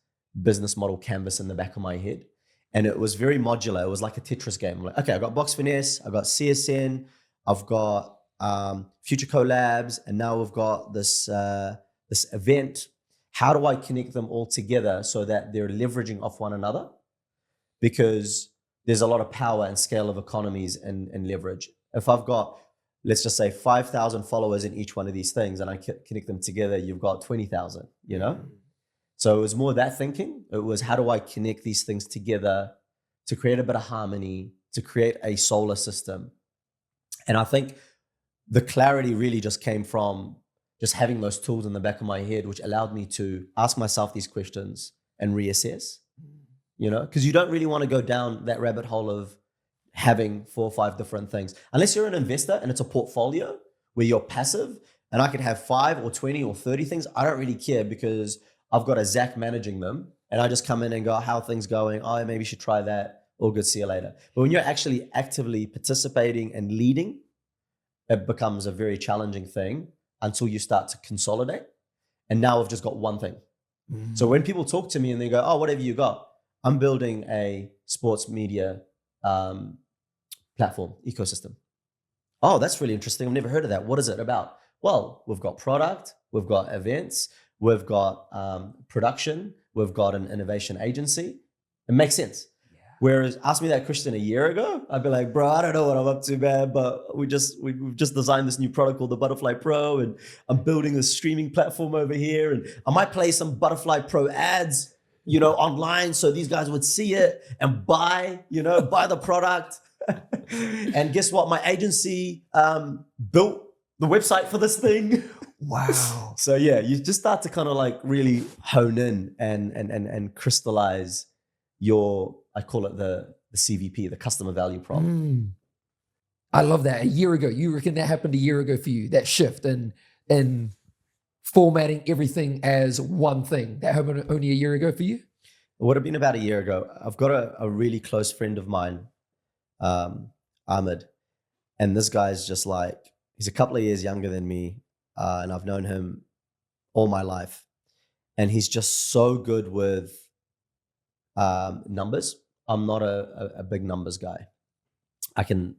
business model canvas in the back of my head. And it was very modular. It was like a Tetris game. I'm like, okay, I got Box Finesse, I got CSN, I've got future collabs, and now we've got this event. How do I connect them all together so that they're leveraging off one another? Because there's a lot of power and scale of economies and leverage. If I've got, let's just say 5,000 followers in each one of these things and I connect them together, you've got 20,000, you know? So it was more that thinking. It was, how do I connect these things together to create a bit of harmony, to create a solar system? And I think the clarity really just came from just having those tools in the back of my head, which allowed me to ask myself these questions and reassess, you know, because you don't really want to go down that rabbit hole of having 4 or 5 different things. Unless you're an investor and it's a portfolio where you're passive and I could have 5 or 20 or 30 things. I don't really care because I've got a Zach managing them and I just come in and go, how are things going? Oh, maybe you should try that. All good, see you later. But when you're actually actively participating and leading, it becomes a very challenging thing until you start to consolidate. And now I've just got one thing. So when people talk to me and they go, oh, whatever you got, I'm building a sports media platform ecosystem. Oh, that's really interesting. I've never heard of that. What is it about? Well, we've got product, we've got events, we've got production, we've got an innovation agency. It makes sense. Whereas ask me that question a year ago, I'd be like, bro, I don't know what I'm up to, man. But we've just designed this new product called the Butterfly Pro, and I'm building a streaming platform over here, and I might play some Butterfly Pro ads, online, so these guys would see it and buy the product. And guess what? My agency built the website for this thing. Wow. So yeah, you just start to kind of like really hone in and crystallize your, I call it the CVP, the customer value prop. I love that. A year ago, you reckon that happened a year ago for you, that shift and formatting everything as one thing? That happened only a year ago for you? It would have been about a year ago. I've got a really close friend of mine, Ahmed, and this guy's just like, he's a couple of years younger than me, and I've known him all my life, and he's just so good with numbers. I'm not a big numbers guy. I can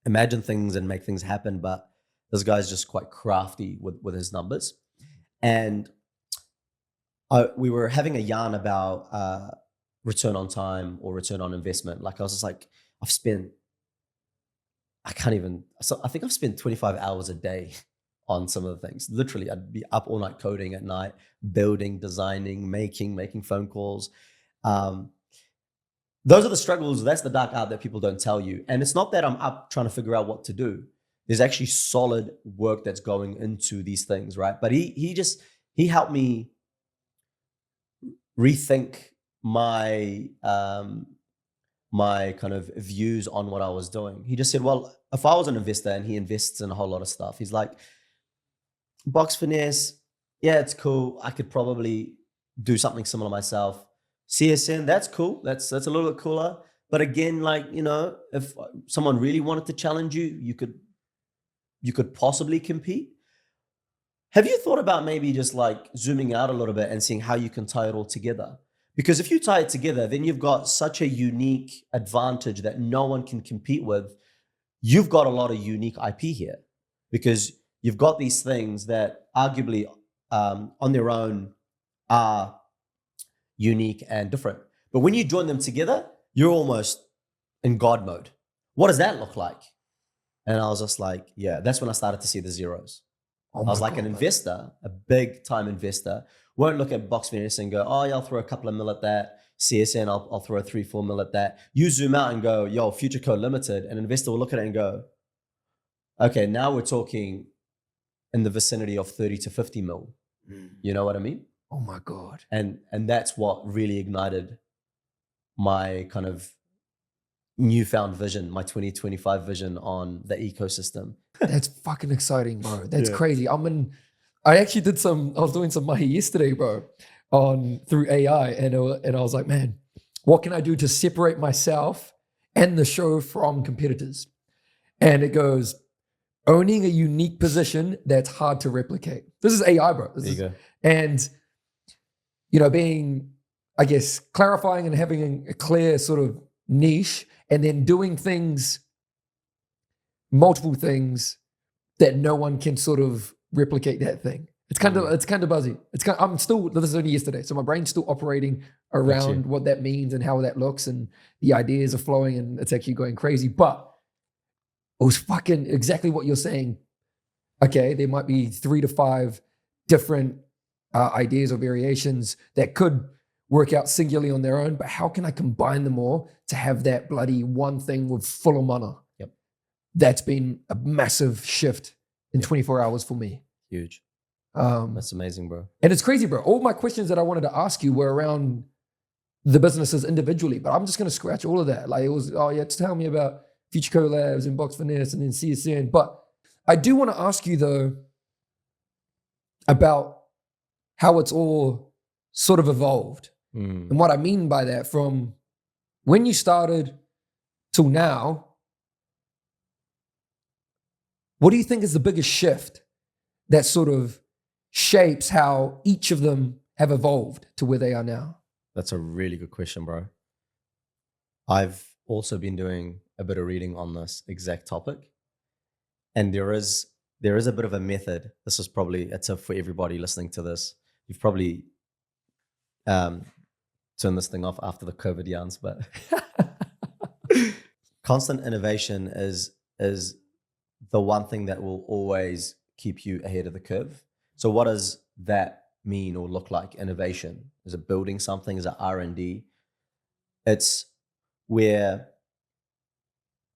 imagine things and make things happen, but this guy's just quite crafty with his numbers. And we were having a yarn about return on time or return on investment. Like I was just like, I think I've spent 25 hours a day on some of the things. Literally, I'd be up all night coding at night, building, designing, making phone calls. Those are the struggles. That's the dark art that people don't tell you. And it's not that I'm up trying to figure out what to do. There's actually solid work that's going into these things, right? But he helped me rethink my my kind of views on what I was doing. He just said, well, if I was an investor, and he invests in a whole lot of stuff, he's like, box finesse, yeah, it's cool. I could probably do something similar myself. CSN, that's cool. That's a little bit cooler. But again, like, if someone really wanted to challenge you, you could possibly compete. Have you thought about maybe just like zooming out a little bit and seeing how you can tie it all together? Because if you tie it together, then you've got such a unique advantage that no one can compete with. You've got a lot of unique IP here because you've got these things that arguably on their own are unique and different. But when you join them together, you're almost in God mode. What does that look like? And I was just like, yeah, that's when I started to see the zeros. I was like, an investor, a big time investor, won't look at box finesse and go, oh yeah, I'll throw a couple of mil at that. CSN, I'll throw a 3-4 mil at that. You zoom out and go, yo, Future Code Limited. An investor will look at it and go, okay, now we're talking in the vicinity of 30 to 50 mil. You know what I mean? Oh my God. And that's what really ignited my kind of newfound vision, my 2025 vision on the ecosystem. That's fucking exciting, bro. That's crazy. I was doing some mahi yesterday, bro, through AI, and I was like, man, what can I do to separate myself and the show from competitors? And it goes, owning a unique position that's hard to replicate. This is AI, bro. There you go. And being, I guess, clarifying and having a clear sort of niche, and then doing multiple things that no one can sort of replicate that thing. It's kind of buzzy. This is only yesterday, so my brain's still operating around what that means and how that looks, and the ideas are flowing, and it's actually going crazy. But it was fucking exactly what you're saying. Okay, there might be 3 to 5 different ideas or variations that could work out singularly on their own, but how can I combine them all to have that bloody one thing with full of mana? Yep. That's been a massive shift in 24 hours for me. Huge. That's amazing, bro. And it's crazy, bro. All my questions that I wanted to ask you were around the businesses individually, but I'm just going to scratch all of that. Like it was, oh yeah, just tell me about Future Collabs and Box Finesse and then CSN. But I do want to ask you though about how it's all sort of evolved. And what I mean by that, from when you started till now, what do you think is the biggest shift that sort of shapes how each of them have evolved to where they are now? That's a really good question, bro. I've also been doing a bit of reading on this exact topic. And there is a bit of a method. This is probably, it's for everybody listening to this. You've probably turned this thing off after the COVID yarns, but constant innovation is the one thing that will always keep you ahead of the curve. So what does that mean or look like? Innovation? Is it building something? Is it R&D? It's where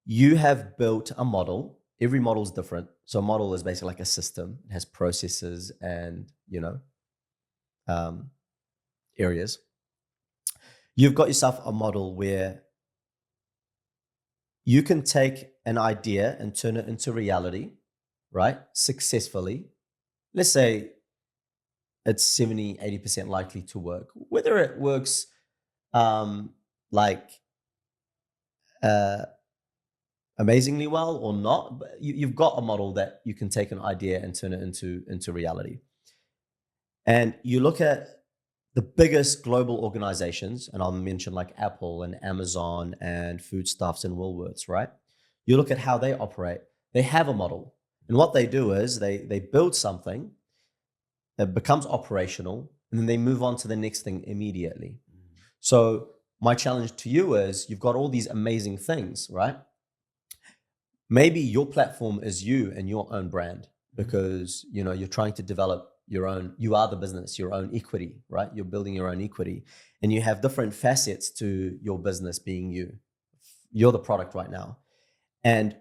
you have built a model. Every model is different. So a model is basically like a system. It has processes and, areas. You've got yourself a model where you can take an idea and turn it into reality, right? Successfully. Let's say it's 70, 80% likely to work. Whether it works amazingly well or not, but you've got a model that you can take an idea and turn it into reality. And you look at the biggest global organizations, and I'll mention like Apple and Amazon and Foodstuffs and Woolworths, right? You look at how they operate. They have a model. And what they do is they build something that becomes operational, and then they move on to the next thing immediately. So my challenge to you is, you've got all these amazing things, right? Maybe your platform is you and your own brand, because you're trying to develop your own, you are the business, your own equity, right? You're building your own equity, and you have different facets to your business being you. You're the product right now. And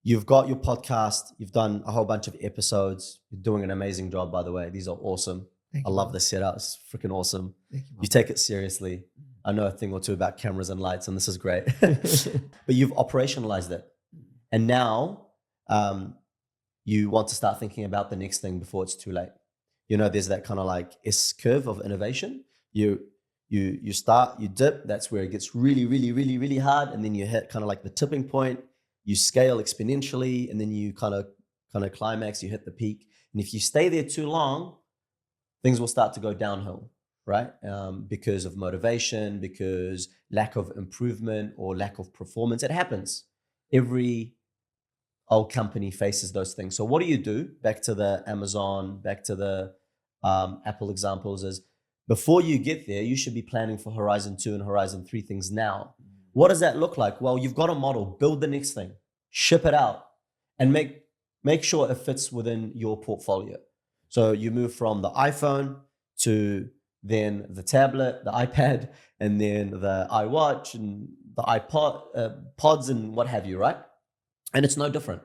you've got your podcast, you've done a whole bunch of episodes. You're doing an amazing job, by the way. These are awesome. I love the setup. It's freaking awesome. You take it seriously. I know a thing or two about cameras and lights, and this is great. But you've operationalized it. And now you want to start thinking about the next thing before it's too late. There's that kind of like S curve of innovation. You start, you dip, that's where it gets really, really, really, really hard. And then you hit kind of like the tipping point, you scale exponentially, and then you kind of climax, you hit the peak. And if you stay there too long, things will start to go downhill, right? Because of motivation, because lack of improvement or lack of performance. It happens. Every old company faces those things. So what do you do? Back to the Amazon, back to the Apple examples, is before you get there, you should be planning for Horizon 2 and Horizon 3 things now. What does that look like? Well, you've got a model, build the next thing, ship it out, and make sure it fits within your portfolio. So you move from the iPhone to then the tablet, the iPad, and then the iWatch and the iPod, pods and what have you, right? And it's no different.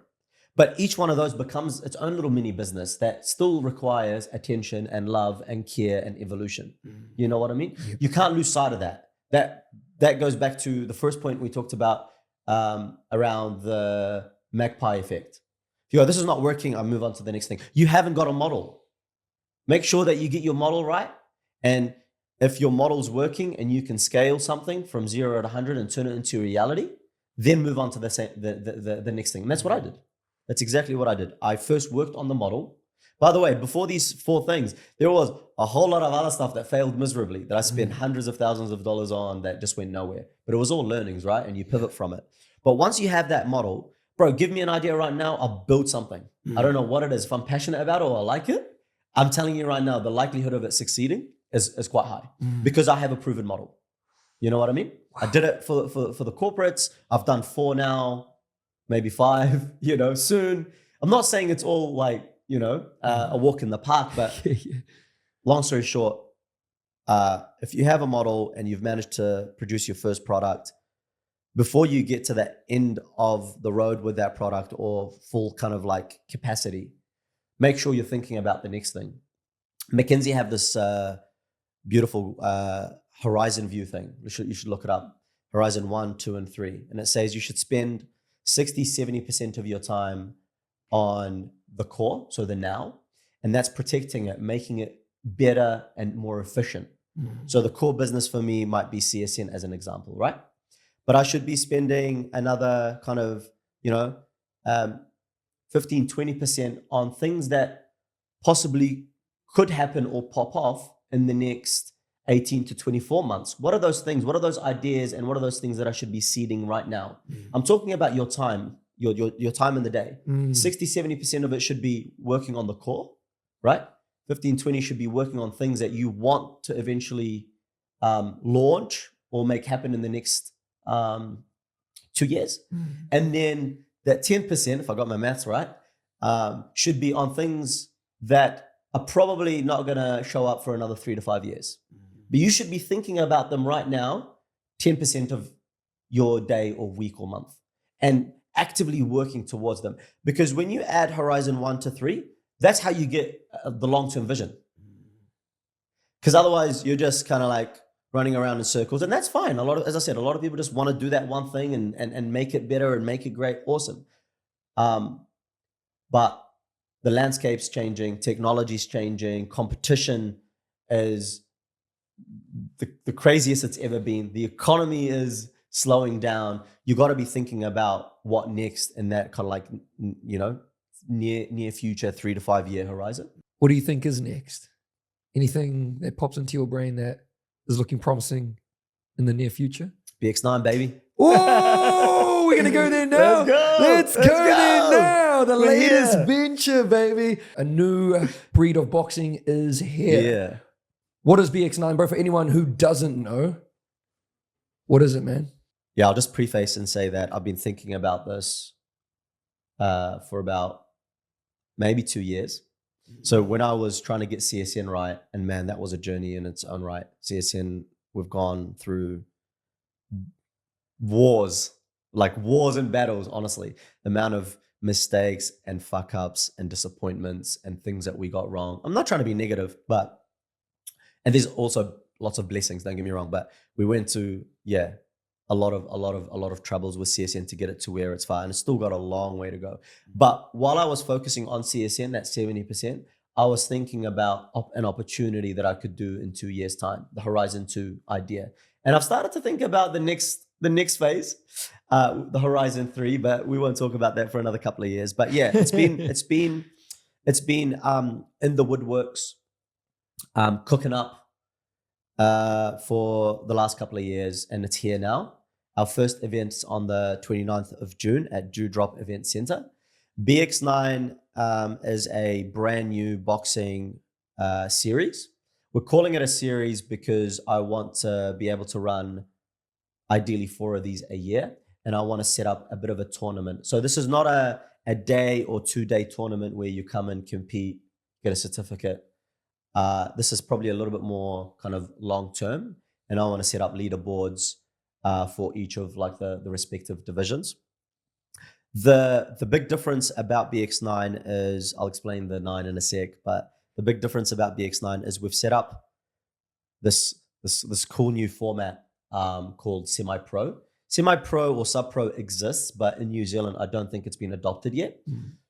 But each one of those becomes its own little mini business that still requires attention and love and care and evolution. You know what I mean? Yep. You can't lose sight of that. That goes back to the first point we talked about around the magpie effect. If you go, this is not working, I move on to the next thing. You haven't got a model. Make sure that you get your model right. And if your model's working and you can scale something from 0 to 100 and turn it into reality, then move on to the next thing. And that's what I did. That's exactly what I did. I first worked on the model. By the way, before these 4 things, there was a whole lot of other stuff that failed miserably, that I spent hundreds of thousands of dollars on, that just went nowhere. But it was all learnings, right? And you pivot from it. But once you have that model, bro, give me an idea right now, I'll build something. I don't know what it is. If I'm passionate about it or I like it, I'm telling you right now, the likelihood of it succeeding is quite high because I have a proven model. You know what I mean? Wow. I did it for the corporates. I've done 4 now, maybe 5, soon. I'm not saying it's all like, a walk in the park, but long story short, if you have a model and you've managed to produce your first product, before you get to the end of the road with that product or full kind of like capacity, make sure you're thinking about the next thing. McKinsey have this beautiful horizon view thing. You should look it up. Horizon 1, 2, and 3. And it says you should spend 60, 70% of your time on the core, so the now, and that's protecting it, making it better and more efficient. So the core business for me might be CSN as an example, right? But I should be spending another kind of, 15, 20% on things that possibly could happen or pop off in the next 18 to 24 months. What are those things? What are those ideas? And what are those things that I should be seeding right now? I'm talking about your time. your time in the day. 60-70% of it should be working on the core, right? 15-20 should be working on things that you want to eventually launch or make happen in the next 2 years. And then that 10%, if I got my maths right, should be on things that are probably not going to show up for another 3 to 5 years. But you should be thinking about them right now, 10% of your day or week or month, and actively working towards them. Because when you add horizon 1 to 3, that's how you get the long-term vision. Because otherwise you're just kind of like running around in circles, and that's fine. As I said, a lot of people just want to do that one thing and make it better and make it great. Awesome. But the landscape's changing, technology's changing, competition is the craziest it's ever been. The economy is slowing down. You got to be thinking about what next in that kind of like, near future 3 to 5 year horizon. What do you think is next? Anything that pops into your brain that is looking promising in the near future? BX-9, baby. Oh, we're going to go there now. Let's go there now. The latest venture, baby. A new breed of boxing is here. Yeah. What is BX-9, bro? For anyone who doesn't know, what is it, man? Yeah, I'll just preface and say that I've been thinking about this for about maybe 2 years. So when I was trying to get CSN right, and man, that was a journey in its own right. CSN, we've gone through wars and battles, honestly. The amount of mistakes and fuck ups and disappointments and things that we got wrong. I'm not trying to be negative, and there's also lots of blessings, don't get me wrong, but we went to, a lot of troubles with CSN to get it to where it's far, and it's still got a long way to go. But while I was focusing on CSN, that 70%, I was thinking about an opportunity that I could do in 2 years' time, the Horizon 2 idea. And I've started to think about the next phase, the Horizon 3, but we won't talk about that for another couple of years. But yeah, it's been in the woodworks, cooking up for the last couple of years, and it's here now. Our first event's on the 29th of June at Dewdrop Event Center. BX-9 is a brand new boxing series. We're calling it a series because I want to be able to run ideally 4 of these a year, and I want to set up a bit of a tournament. So this is not a day or 2-day tournament where you come and compete, get a certificate. This is probably a little bit more kind of long term, and I want to set up leaderboards for each of like the respective divisions. The big difference about BX-9 is, I'll explain the 9 in a sec, but the big difference about BX-9 is we've set up this cool new format called semi-pro. Semi-pro or sub-pro exists, but in New Zealand, I don't think it's been adopted yet.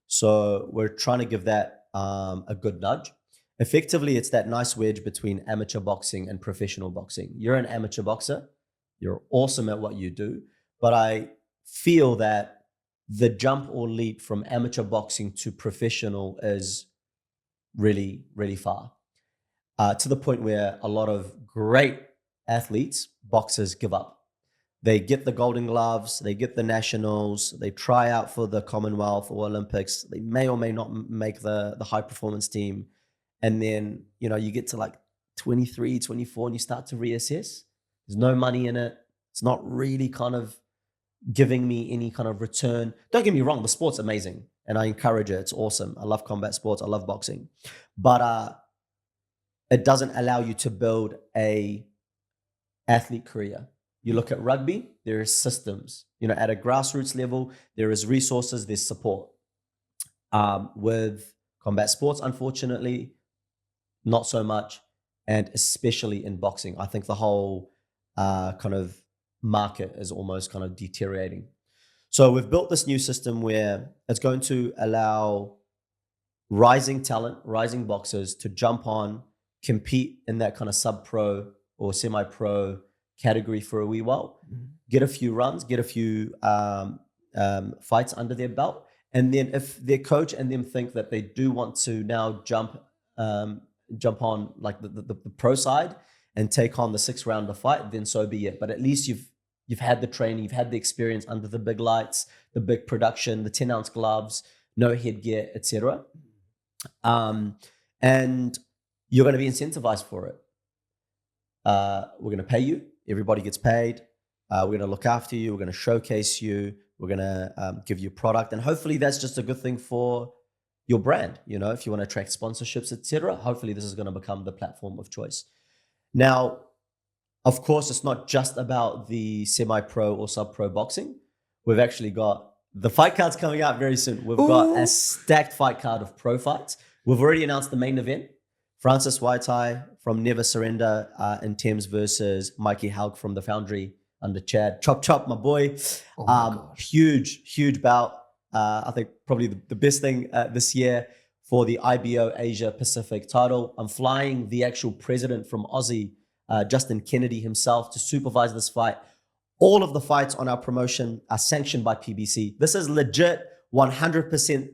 So we're trying to give that a good nudge. Effectively, it's that nice wedge between amateur boxing and professional boxing. You're an amateur boxer. You're awesome at what you do. But I feel that the jump or leap from amateur boxing to professional is really, really far. To the point where a lot of great athletes, boxers, give up. They get the Golden Gloves, they get the nationals, they try out for the Commonwealth or Olympics. They may or may not make the high performance team. And then, you get to like 23, 24 and you start to reassess. There's no money in it. It's not really kind of giving me any kind of return. Don't get me wrong, the sport's amazing and I encourage it. It's awesome. I love combat sports. I love boxing. But it doesn't allow you to build a athlete career. You look at rugby, there is systems. At a grassroots level, there is resources, there's support. With combat sports, unfortunately, not so much, and especially in boxing. I think the whole kind of market is almost kind of deteriorating. So we've built this new system where it's going to allow rising talent, rising boxers to jump on, compete in that kind of sub-pro or semi-pro category for a wee while, get a few runs, get a few fights under their belt. And then if their coach and them think that they do want to now jump on like the pro side and take on the 6 rounder fight, then so be it. But at least You've had the training, you've had the experience under the big lights, the big production, the 10-ounce gloves, no headgear, etc. And you're going to be incentivized for it. We're going to pay you. Everybody gets paid. We're going to look after you. We're going to showcase you. We're going to give you a product. And hopefully that's just a good thing for your brand. You know, if you want to attract sponsorships, etc., hopefully this is going to become the platform of choice. Now, of course, it's not just about the semi-pro or sub-pro boxing. We've actually got the fight cards coming out very soon. We've got a stacked fight card of pro fights. We've already announced the main event. Francis Waitai from Never Surrender in Thames versus Mikey Haug from the Foundry under Chad. Chop, chop, my boy. Huge bout. I think probably the best thing this year for the IBO Asia Pacific title. I'm flying the actual president from Aussie, Justin Kennedy himself, to supervise this fight. All of the fights on our promotion are sanctioned by PBC. This is legit 100%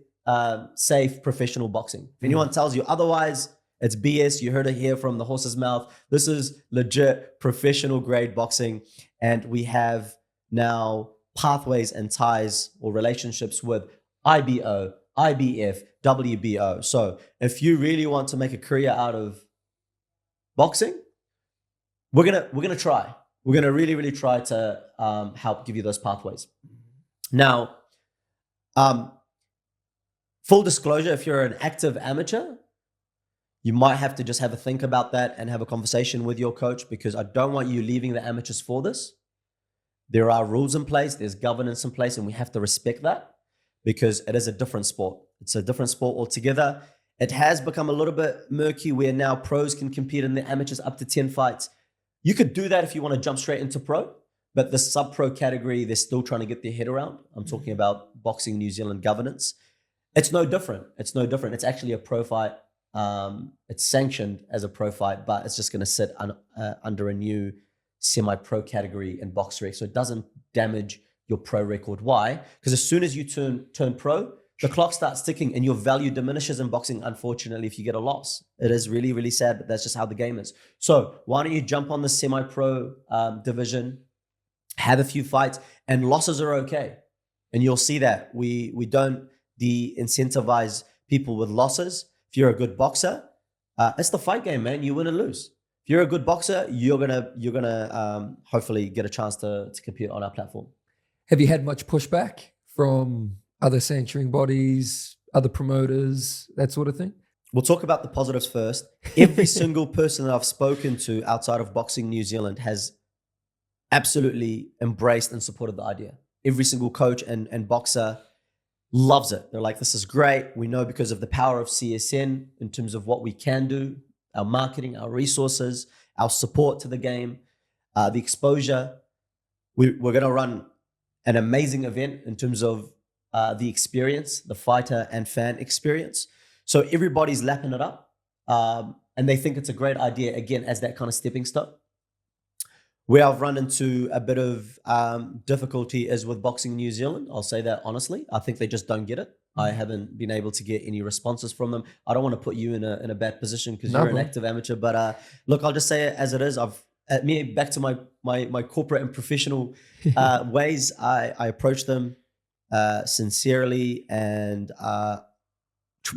safe professional boxing. If anyone tells you otherwise, it's BS. You heard it here from the horse's mouth. This is legit professional grade boxing. And we have now pathways and ties or relationships with IBO, IBF, WBO. So if you really want to make a career out of boxing, we're gonna try. We're gonna really try to help give you those pathways. Now, full disclosure, if you're an active amateur, you might have to just have a think about that and have a conversation with your coach, because I don't want you leaving the amateurs for this. There are rules in place, there's governance in place, and we have to respect that because it is a different sport. It's a different sport altogether. It has become a little bit murky where now pros can compete in the amateurs up to 10 fights. You could do that if you want to jump straight into pro, but the sub-pro category, they're still trying to get their head around. I'm talking about Boxing New Zealand governance. It's no different. It's actually a pro fight. It's sanctioned as a pro fight, but it's just going to sit under a new semi-pro category in BoxRec, so it doesn't damage your pro record. Why? Because as soon as you turn pro, the clock starts ticking and your value diminishes in boxing, unfortunately, if you get a loss. It is really sad, but that's just how the game is. So why don't you jump on the semi-pro division, have a few fights, and losses are okay. And you'll see that we don't de-incentivize people with losses. If you're a good boxer, it's the fight game, man. You win and lose. If you're a good boxer, you're gonna hopefully get a chance to compete on our platform. Have you had much pushback from other sanctioning bodies, other promoters, that sort of thing? We'll talk about the positives first. Every single person that I've spoken to outside of Boxing New Zealand has absolutely embraced and supported the idea. Every single coach and boxer loves it. They're like, this is great. We know because of the power of CSN in terms of what we can do, our marketing, our resources, our support to the game, the exposure. We're going to run an amazing event in terms of the experience, the fighter and fan experience. So everybody's lapping it up and they think it's a great idea, again, as that kind of stepping stone. Where I've run into a bit of difficulty is with Boxing New Zealand. I'll say that honestly. I think they just don't get it. I haven't been able to get any responses from them. I don't want to put you in a bad position because you're an active amateur. But look, I'll just say it as it is. Back to my corporate and professional ways. I approached them sincerely and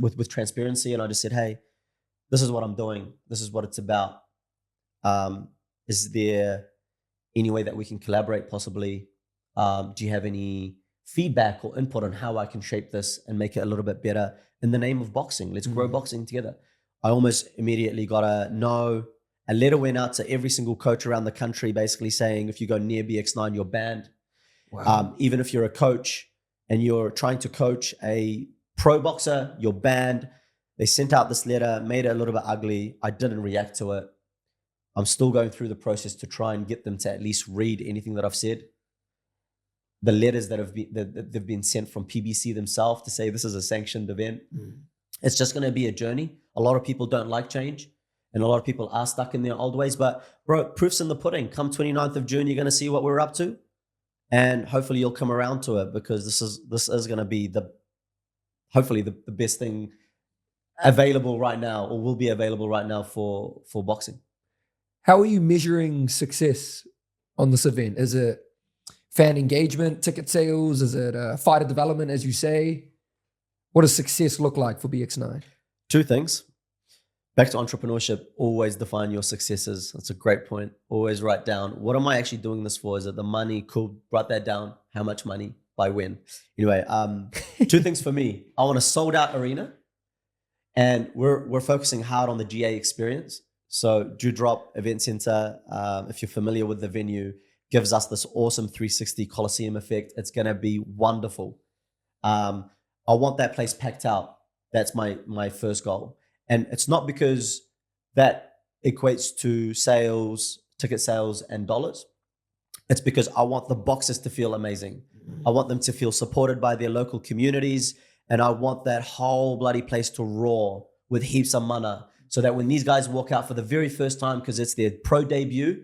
with transparency, and I just said, hey, this is what I'm doing. This is what it's about. Is there any way that we can collaborate possibly? Do you have any feedback or input on how I can shape this and make it a little bit better in the name of boxing? Let's grow boxing together. I almost immediately got a no. A letter went out to every single coach around the country basically saying, if you go near BX-9, you're banned. Wow. Even if you're a coach and you're trying to coach a pro boxer, you're banned. They sent out this letter, made it a little bit ugly. I didn't react to it. I'm still going through the process to try and get them to at least read anything that I've said. The letters that they've been sent from PBC themselves to say this is a sanctioned event. It's just going to be a journey. A lot of people don't like change and a lot of people are stuck in their old ways, but bro, proof's in the pudding. Come 29th of June, you're going to see what we're up to, and hopefully you'll come around to it, because this is going to be hopefully the best thing available right now, or will be available right now for boxing. How are you measuring success on this event? Is it fan engagement, ticket sales? Is it fighter development, as you say? What does success look like for BX-9? Two things. Back to entrepreneurship, always define your successes. That's a great point. Always write down, what am I actually doing this for? Is it the money? Cool. Write that down. How much money? By when? Anyway, two things for me. I want a sold out arena, and we're focusing hard on the GA experience. So Dewdrop Event Center, if you're familiar with the venue, gives us this awesome 360 Coliseum effect. It's going to be wonderful. I want that place packed out. That's my first goal. And it's not because that equates to sales, ticket sales, and dollars. It's because I want the boxers to feel amazing. I want them to feel supported by their local communities. And I want that whole bloody place to roar with heaps of mana. So that when these guys walk out for the very first time, because it's their pro debut,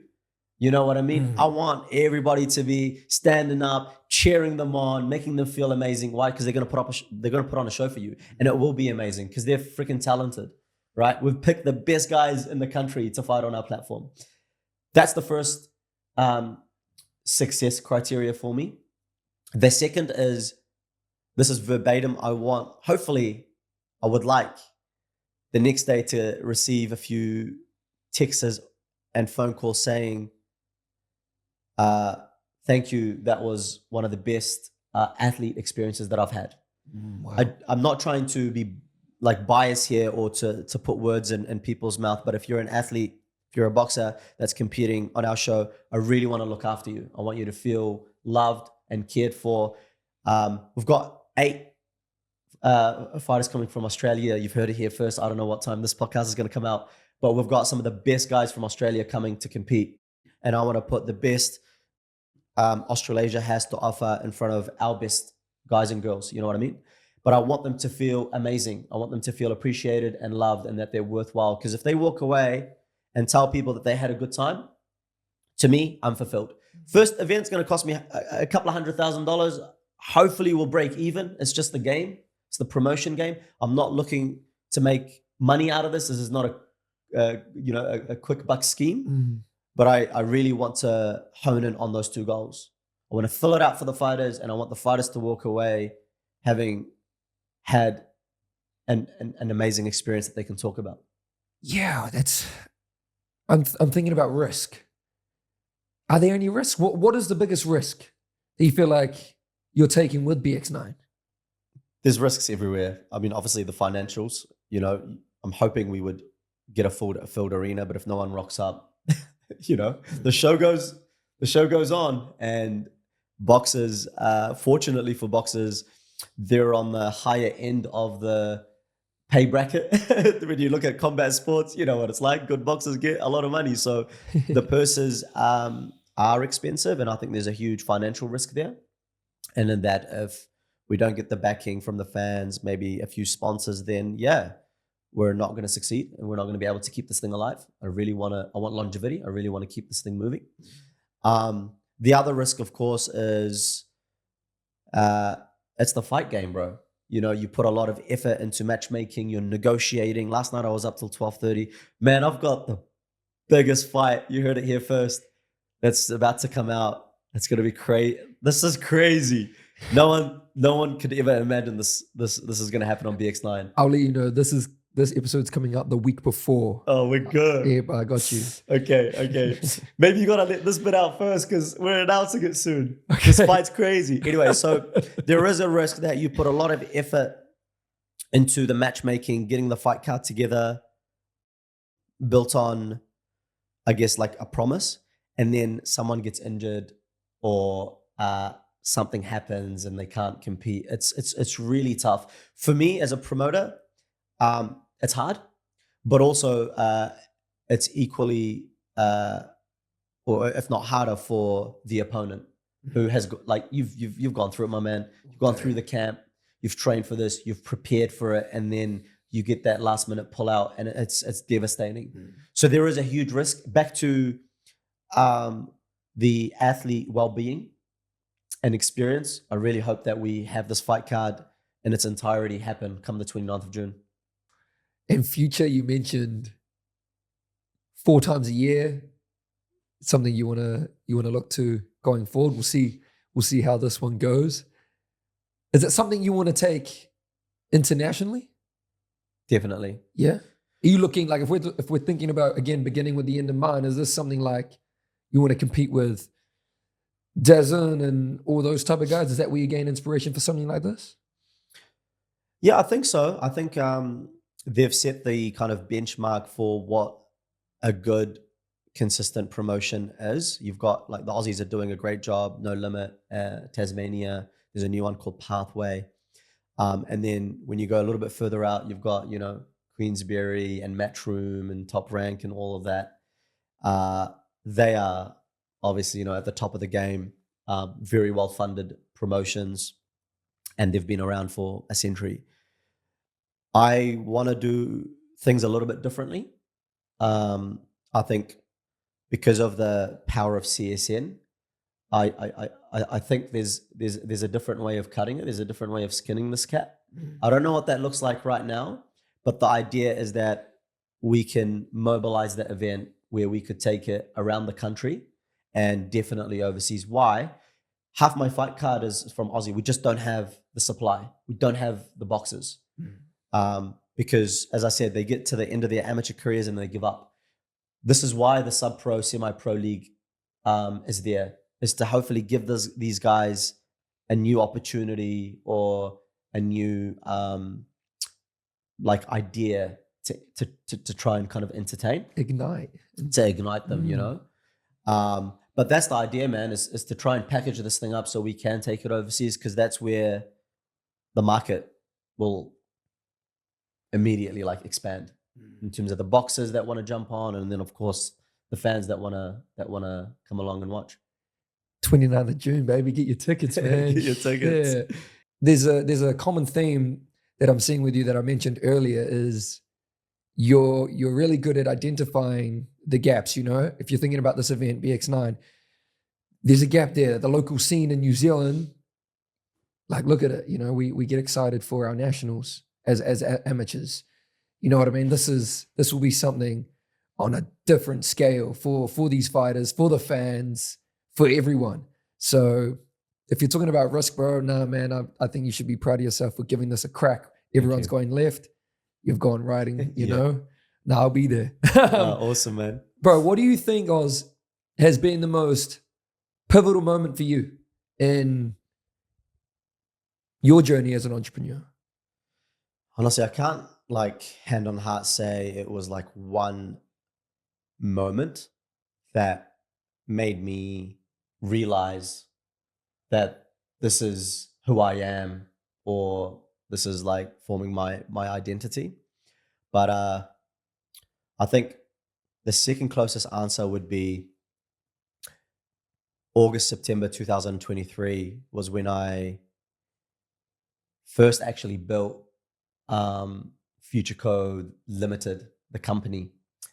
you know what I mean? I want everybody to be standing up, cheering them on, making them feel amazing. Why? Because they're going to put on a show for you, and it will be amazing because they're freaking talented, right? We've picked the best guys in the country to fight on our platform. That's the first success criteria for me. The second is, this is verbatim. I would like the next day to receive a few texts and phone calls saying, thank you. That was one of the best athlete experiences that I've had. Wow. I'm not trying to be like biased here or to put words in people's mouth, but if you're an athlete, if you're a boxer that's competing on our show, I really want to look after you. I want you to feel loved and cared for. We've got 8 fighters coming from Australia. You've heard it here first. I don't know what time this podcast is going to come out, but we've got some of the best guys from Australia coming to compete. And I want to put the best Australasia has to offer in front of our best guys and girls. You know what I mean? But I want them to feel amazing. I want them to feel appreciated and loved and that they're worthwhile. Because if they walk away and tell people that they had a good time, to me, I'm fulfilled. First event's going to cost me a couple of $100,000. Hopefully we'll break even. It's just the game. It's the promotion game. I'm not looking to make money out of this. This is not a quick buck scheme. But I really want to hone in on those 2 goals. I want to fill it out for the fighters, and I want the fighters to walk away having had an amazing experience that they can talk about. Yeah, I'm thinking about risk. Are there any risks? What is the biggest risk that you feel like you're taking with BX-9? There's risks everywhere. I mean, obviously the financials, I'm hoping we would get a filled arena, but if no one rocks up, the show goes on. And boxers, fortunately for boxers, they're on the higher end of the pay bracket. When you look at combat sports, you know what it's like. Good boxers get a lot of money. So the purses are expensive, and I think there's a huge financial risk there. And in that, if we don't get the backing from the fans, maybe a few sponsors, then we're not going to succeed, and we're not going to be able to keep this thing alive. I want longevity. I really want to keep this thing moving. The other risk, of course, is it's the fight game, bro. You put a lot of effort into matchmaking. You're negotiating. Last night I was up till 12:30. Man, I've got the biggest fight. You heard it here first. That's about to come out. It's going to be crazy. This is crazy. No one could ever imagine this is going to happen on BX-9. I'll let you know. This episode's coming out the week before. Oh, we're good. Yeah, but I got you. Okay. Maybe you got to let this bit out first because we're announcing it soon. Okay. This fight's crazy. Anyway, so there is a risk that you put a lot of effort into the matchmaking, getting the fight card together, built on, I guess, like a promise, and then someone gets injured or something happens and they can't compete. It's really tough. For me as a promoter, it's hard, but also it's equally, or if not harder, for the opponent who has you've gone through it, my man. You've gone through the camp. You've trained for this. You've prepared for it, and then you get that last minute pull out, and it's devastating. So there is a huge risk. Back to the athlete well-being and experience. I really hope that we have this fight card in its entirety happen come the 29th of June. In future, you mentioned 4 times a year. Something you wanna look to going forward. We'll see We'll see how this one goes. Is it something you want to take internationally? Definitely. Yeah. Are you looking like, if we're thinking about, again, beginning with the end in mind, is this something like you want to compete with Dazn and all those type of guys? Is that where you gain inspiration for something like this? Yeah, I think so. I think they've set the kind of benchmark for what a good, consistent promotion is. You've got, like, the Aussies are doing a great job. No Limit, Tasmania. There's a new one called Pathway. And then when you go a little bit further out, you've got, Queensberry and Matchroom and Top Rank and all of that. They are obviously, at the top of the game, very well-funded promotions, and they've been around for a century. I want to do things a little bit differently. I think because of the power of CSN, I think there's a different way of cutting it. There's a different way of skinning this cat. I don't know what that looks like right now, but the idea is that we can mobilize the event where we could take it around the country and definitely overseas. Why? Half my fight card is from Aussie. We just don't have the supply. We don't have the boxes. Because, as I said, they get to the end of their amateur careers and they give up. This is why the sub-pro, semi-pro league is there, is to hopefully give these guys a new opportunity or a new idea to try and kind of entertain, Ignite them, but that's the idea, man, is to try and package this thing up so we can take it overseas, because that's where the market will immediately expand in terms of the boxers that want to jump on, and then of course the fans that want to come along and watch. 29th of June, baby, get your tickets, man. Get your tickets. Yeah. There's a common theme that I'm seeing with you that I mentioned earlier is you're really good at identifying the gaps. If you're thinking about this event, BX-9, there's a gap there. The local scene in New Zealand, look at it. We get excited for our nationals as amateurs. You know what I mean? This will be something on a different scale for these fighters, for the fans, for everyone. So if you're talking about risk, bro, nah, man, I think you should be proud of yourself for giving this a crack. Everyone's going left. You've gone right, you know? Nah, I'll be there. Awesome, man. Bro, what do you think, Oz, has been the most pivotal moment for you in your journey as an entrepreneur? Honestly, I can't hand on heart say it was one moment that made me realize that this is who I am, or this is forming my identity. But I think the second closest answer would be August, September 2023 was when I first actually built Future Code Limited, the company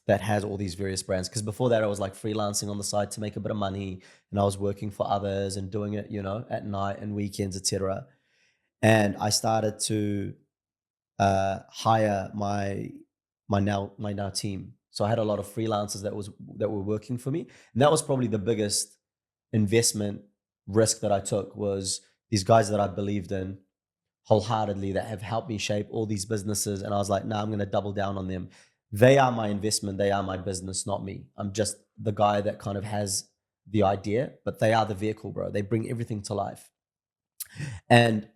that has all these various brands. Because before that, I was freelancing on the side to make a bit of money, and I was working for others and doing it, at night and weekends, etc. And I started to hire my now team. So I had a lot of freelancers that were working for me, and that was probably the biggest investment risk that I took, was these guys that I believed in wholeheartedly, that have helped me shape all these businesses. And I was like, I'm going to double down on them. They are my investment. They are my business, not me. I'm just the guy that kind of has the idea, but they are the vehicle, bro. They bring everything to life. And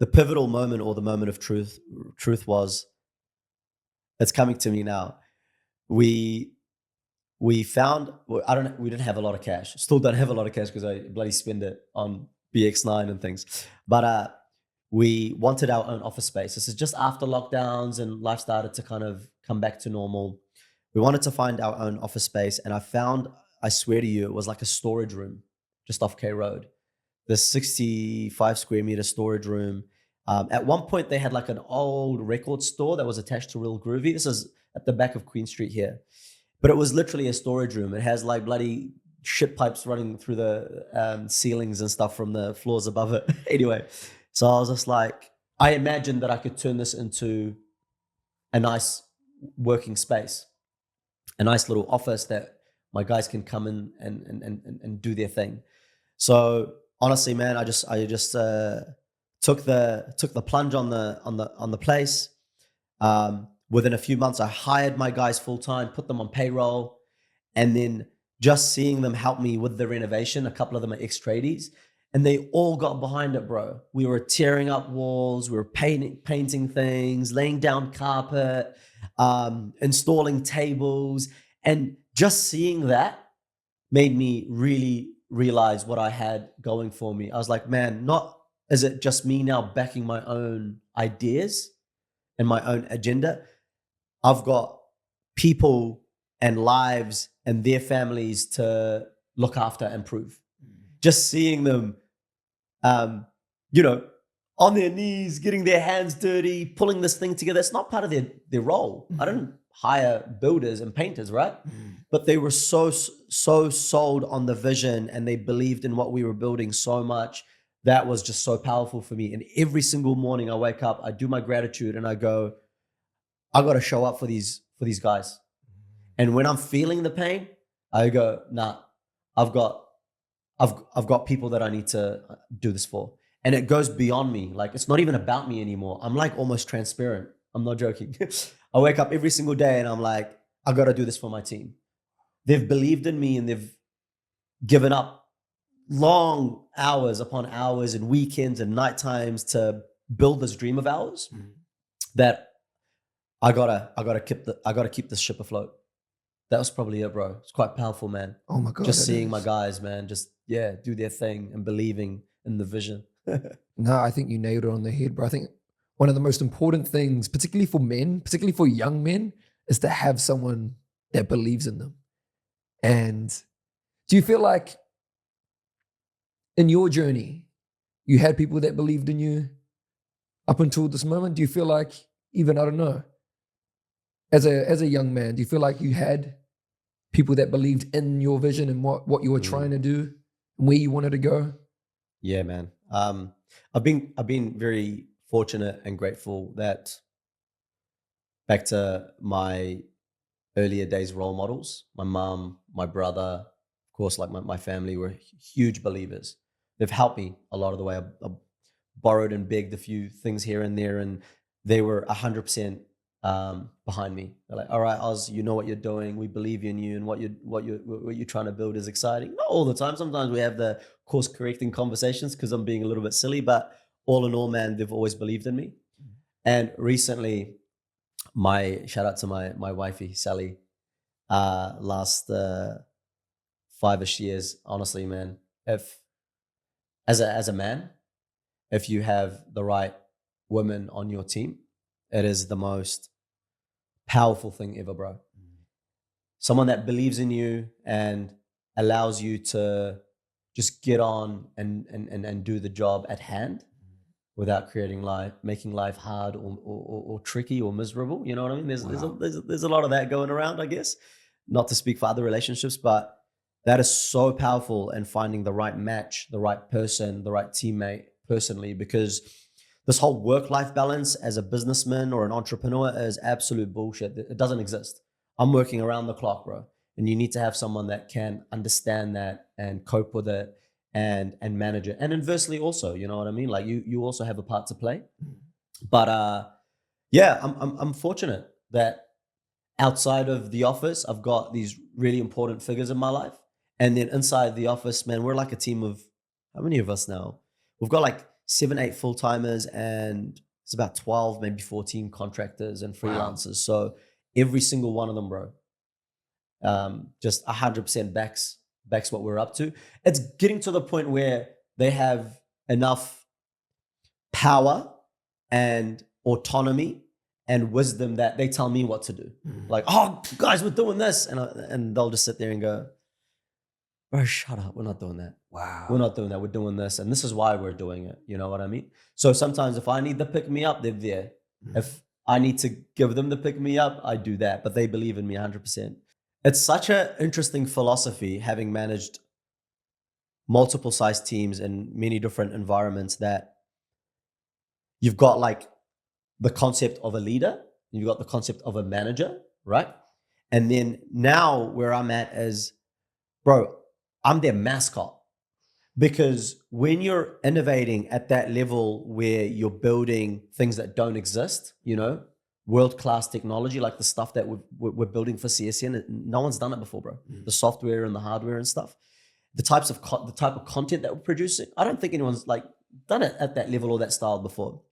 the pivotal moment, or the moment of truth was, it's coming to me now. We found, we didn't have a lot of cash. Still don't have a lot of cash because I bloody spend it on BX-9 and things. But we wanted our own office space. This is just after lockdowns and life started to kind of come back to normal. We wanted to find our own office space, and I found, I swear to you, it was like a storage room just off K Road. This 65 square meter storage room. At one point, they had an old record store that was attached to Real Groovy. This is at the back of Queen Street here. But it was literally a storage room. It has bloody shit pipes running through the ceilings and stuff from the floors above it. Anyway, so I was just I imagined that I could turn this into a nice working space, a nice little office that my guys can come in and do their thing. So honestly, man, I just took the plunge on the place. Within a few months, I hired my guys full time, put them on payroll, and then just seeing them help me with the renovation. A couple of them are ex-tradies, and they all got behind it, bro. We were tearing up walls, we were painting things, laying down carpet, installing tables, and just seeing that made me really realize what I had going for me. I was like, man, not is it just me now backing my own ideas and my own agenda? I've got people and lives and their families to look after and improve. Just seeing them, you know, on their knees, getting their hands dirty, pulling this thing together. It's not part of their role. I didn't hire builders and painters, right? But they were so sold on the vision, and they believed in what we were building so much. That was just so powerful for me. And every single morning I wake up, I do my gratitude, and I go, I got to show up for these guys. And when I'm feeling the pain, I go, nah, I've got people that I need to do this for. And it goes beyond me. Like, it's not even about me anymore. I'm like almost transparent. I'm not joking. I wake up every single day and I'm like, I got to do this for my team. They've believed in me, and they've given up long hours upon hours and weekends and night times to build this dream of ours that I gotta keep this ship afloat. That was probably it, bro. It's quite powerful, man. Oh my God. Just seeing my guys, man, just do their thing and believing in the vision. No, I think you nailed it on the head, bro. I think one of the most important things, particularly for men, particularly for young men, is to have someone that believes in them. And do you feel like in your journey, you had people that believed in you up until this moment? Do you feel like, even, I don't know, as a young man, do you feel like you had people that believed in your vision and what you were trying to do and where you wanted to go? Yeah, man. I've been very fortunate and grateful that, back to my earlier days role models, my mom, my brother, of course, like my family were huge believers. They've helped me a lot of the way. I borrowed and begged a few things here and there, and they were 100% behind me. They're like, all right, Oz, you know what you're doing. We believe in you, and what you're trying to build is exciting. Not all the time. Sometimes we have the course correcting conversations because I'm being a little bit silly, but all in all, man, they've always believed in me. And recently, shout out to my wifey, Sally, last 5-ish years, honestly, man, if as a man, if you have the right women on your team, it is the most powerful thing ever, bro. Someone that believes in you and allows you to just get on and do the job at hand without making life hard or tricky or miserable. You know what I mean? There's a lot of that going around, I guess. Not to speak for other relationships, but that is so powerful, and finding the right match, the right person, the right teammate personally, because this whole work-life balance as a businessman or an entrepreneur is absolute bullshit. It doesn't exist. I'm working around the clock, bro. And you need to have someone that can understand that and cope with it and manage it. And inversely also, you know what I mean? Like you also have a part to play. But yeah, I'm fortunate that outside of the office, I've got these really important figures in my life. And then inside the office, man, we're like a team of, how many of us now? We've got like 7-8 full-timers, and it's about 12, maybe 14 contractors and freelancers. Wow. So every single one of them, bro, just 100% backs what we're up to. It's getting to the point where they have enough power and autonomy and wisdom that they tell me what to do. Like, oh, guys, we're doing this. And they'll just sit there and go, bro, shut up. We're not doing that. Wow. We're not doing that. We're doing this. And this is why we're doing it. You know what I mean? So sometimes if I need to pick me up, they're there. If I need to give them the pick me up, I do that. But they believe in me 100%. It's such an interesting philosophy, having managed multiple size teams in many different environments, that you've got like the concept of a leader, you've got the concept of a manager, right? And then now where I'm at is, bro, I'm their mascot, Because when you're innovating at that level where you're building things that don't exist, world-class technology, like the stuff that we're building for CSN, no one's done it before, bro. The software and the hardware and stuff, the type of content that we're producing, I don't think anyone's like done it at that level or that style before.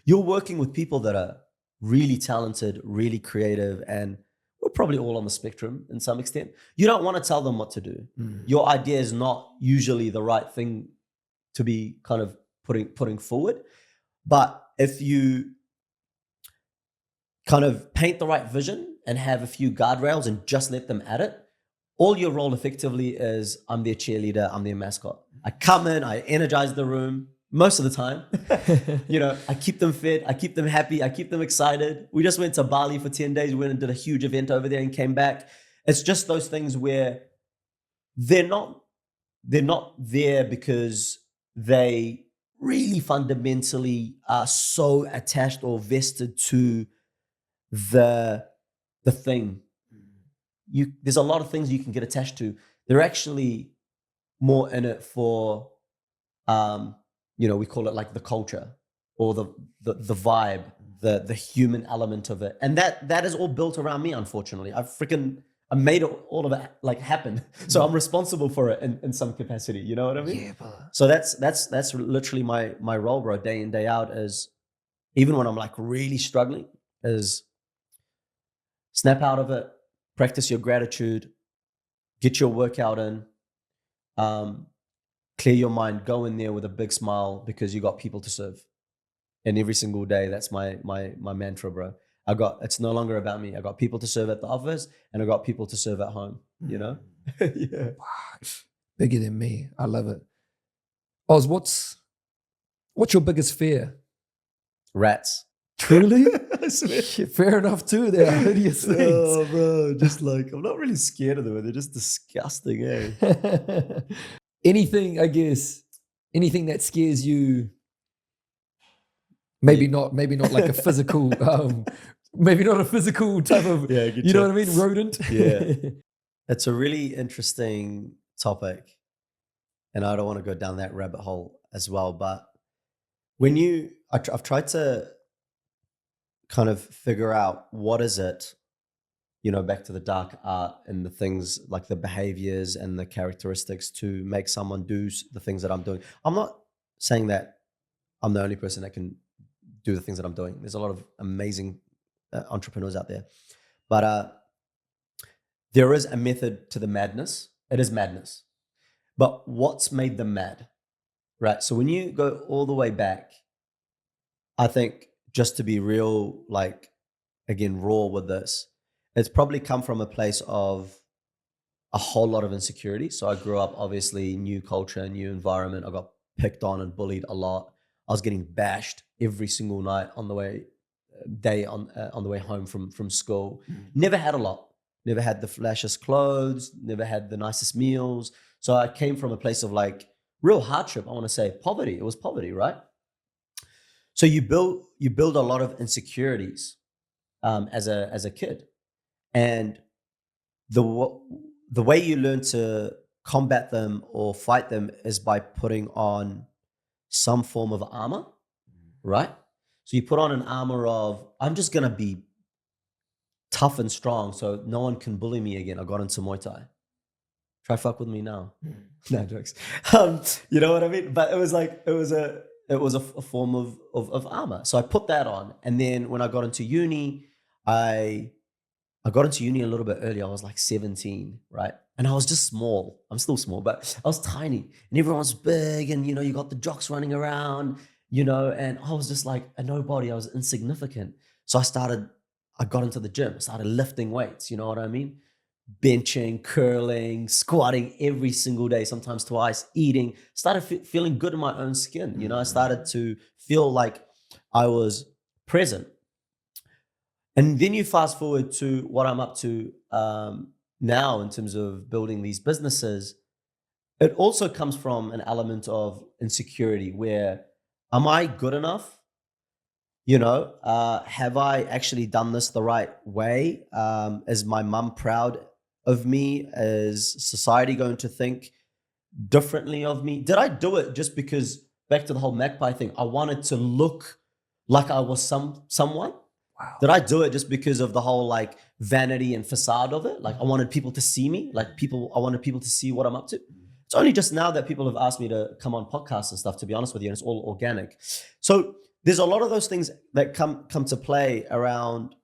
You're working with people that are really talented, really creative, and we're probably all on the spectrum in some extent. You don't want to tell them what to do. Your idea is not usually the right thing to be kind of putting forward. But if you kind of paint the right vision and have a few guardrails and just let them at it, all your role effectively is I'm their cheerleader, I'm their mascot. I come in, I energize the room most of the time. I keep them fed, I keep them happy, I keep them excited. We just went to Bali for 10 days. We went and did a huge event over there and came back. It's just those things where they're not there because they really fundamentally are so attached or vested to the thing. There's a lot of things you can get attached to. They're actually more in it for we call it like the culture or the vibe, the human element of it. And that is all built around me, unfortunately. I made all of it like happen. So I'm responsible for it in some capacity. You know what I mean? Yeah, bro. So that's literally my role, bro, day in, day out, is even when I'm like really struggling, is snap out of it, practice your gratitude, get your workout in, clear your mind, go in there with a big smile because you got people to serve. And every single day, that's my mantra, bro. It's no longer about me. I got people to serve at the office and I got people to serve at home, Yeah. Bigger than me. I love it. Oz, what's your biggest fear? Rats. Truly? Shit, fair enough too. They're hideous things. Oh, bro, just like, I'm not really scared of them. They're just disgusting, eh? Anything that scares you, maybe not like a physical, maybe not a physical type of, you know what I mean? Rodent. Yeah. It's a really interesting topic. And I don't want to go down that rabbit hole as well. But I've tried to kind of figure out what is it, back to the dark art and the things like the behaviors and the characteristics to make someone do the things that I'm doing. I'm not saying that I'm the only person that can do the things that I'm doing. There's a lot of amazing entrepreneurs out there. But there is a method to the madness. It is madness. But what's made them mad, right? So when you go all the way back, I think just to be real, like, again, raw with this, it's probably come from a place of a whole lot of insecurity. So I grew up, obviously, new culture, new environment. I got picked on and bullied a lot. I was getting bashed every single night on the way home from school. Never had a lot. Never had the flashiest clothes. Never had the nicest meals. So I came from a place of like real hardship. I want to say poverty. It was poverty, right? So you build a lot of insecurities as a kid, and the way you learn to combat them or fight them is by putting on some form of armor, right? So you put on an armor of, I'm just gonna be tough and strong so no one can bully me again. I got into Muay Thai. Try fuck with me now. No jokes. You know what I mean? But it was a form of armor. So I put that on. And then when I got into uni, I got into uni a little bit early. I was like 17, right? And I was just small. I'm still small, but I was tiny. And everyone's big and, you got the jocks running around, and I was just like a nobody. I was insignificant. So I got into the gym, started lifting weights, you know what I mean? Benching, curling, squatting every single day, sometimes twice, eating, started feeling good in my own skin. I started to feel like I was present. And then you fast forward to what I'm up to now in terms of building these businesses. It also comes from an element of insecurity where, am I good enough? Have I actually done this the right way? Is my mum proud of me? Is society going to think differently of me? Did I do it just because, back to the whole magpie thing, I wanted to look like I was someone? Wow. Did I do it just because of the whole like vanity and facade of it? Like I wanted people to see me, I wanted people to see what I'm up to. It's only just now that people have asked me to come on podcasts and stuff, to be honest with you, and it's all organic. So there's a lot of those things that come to play around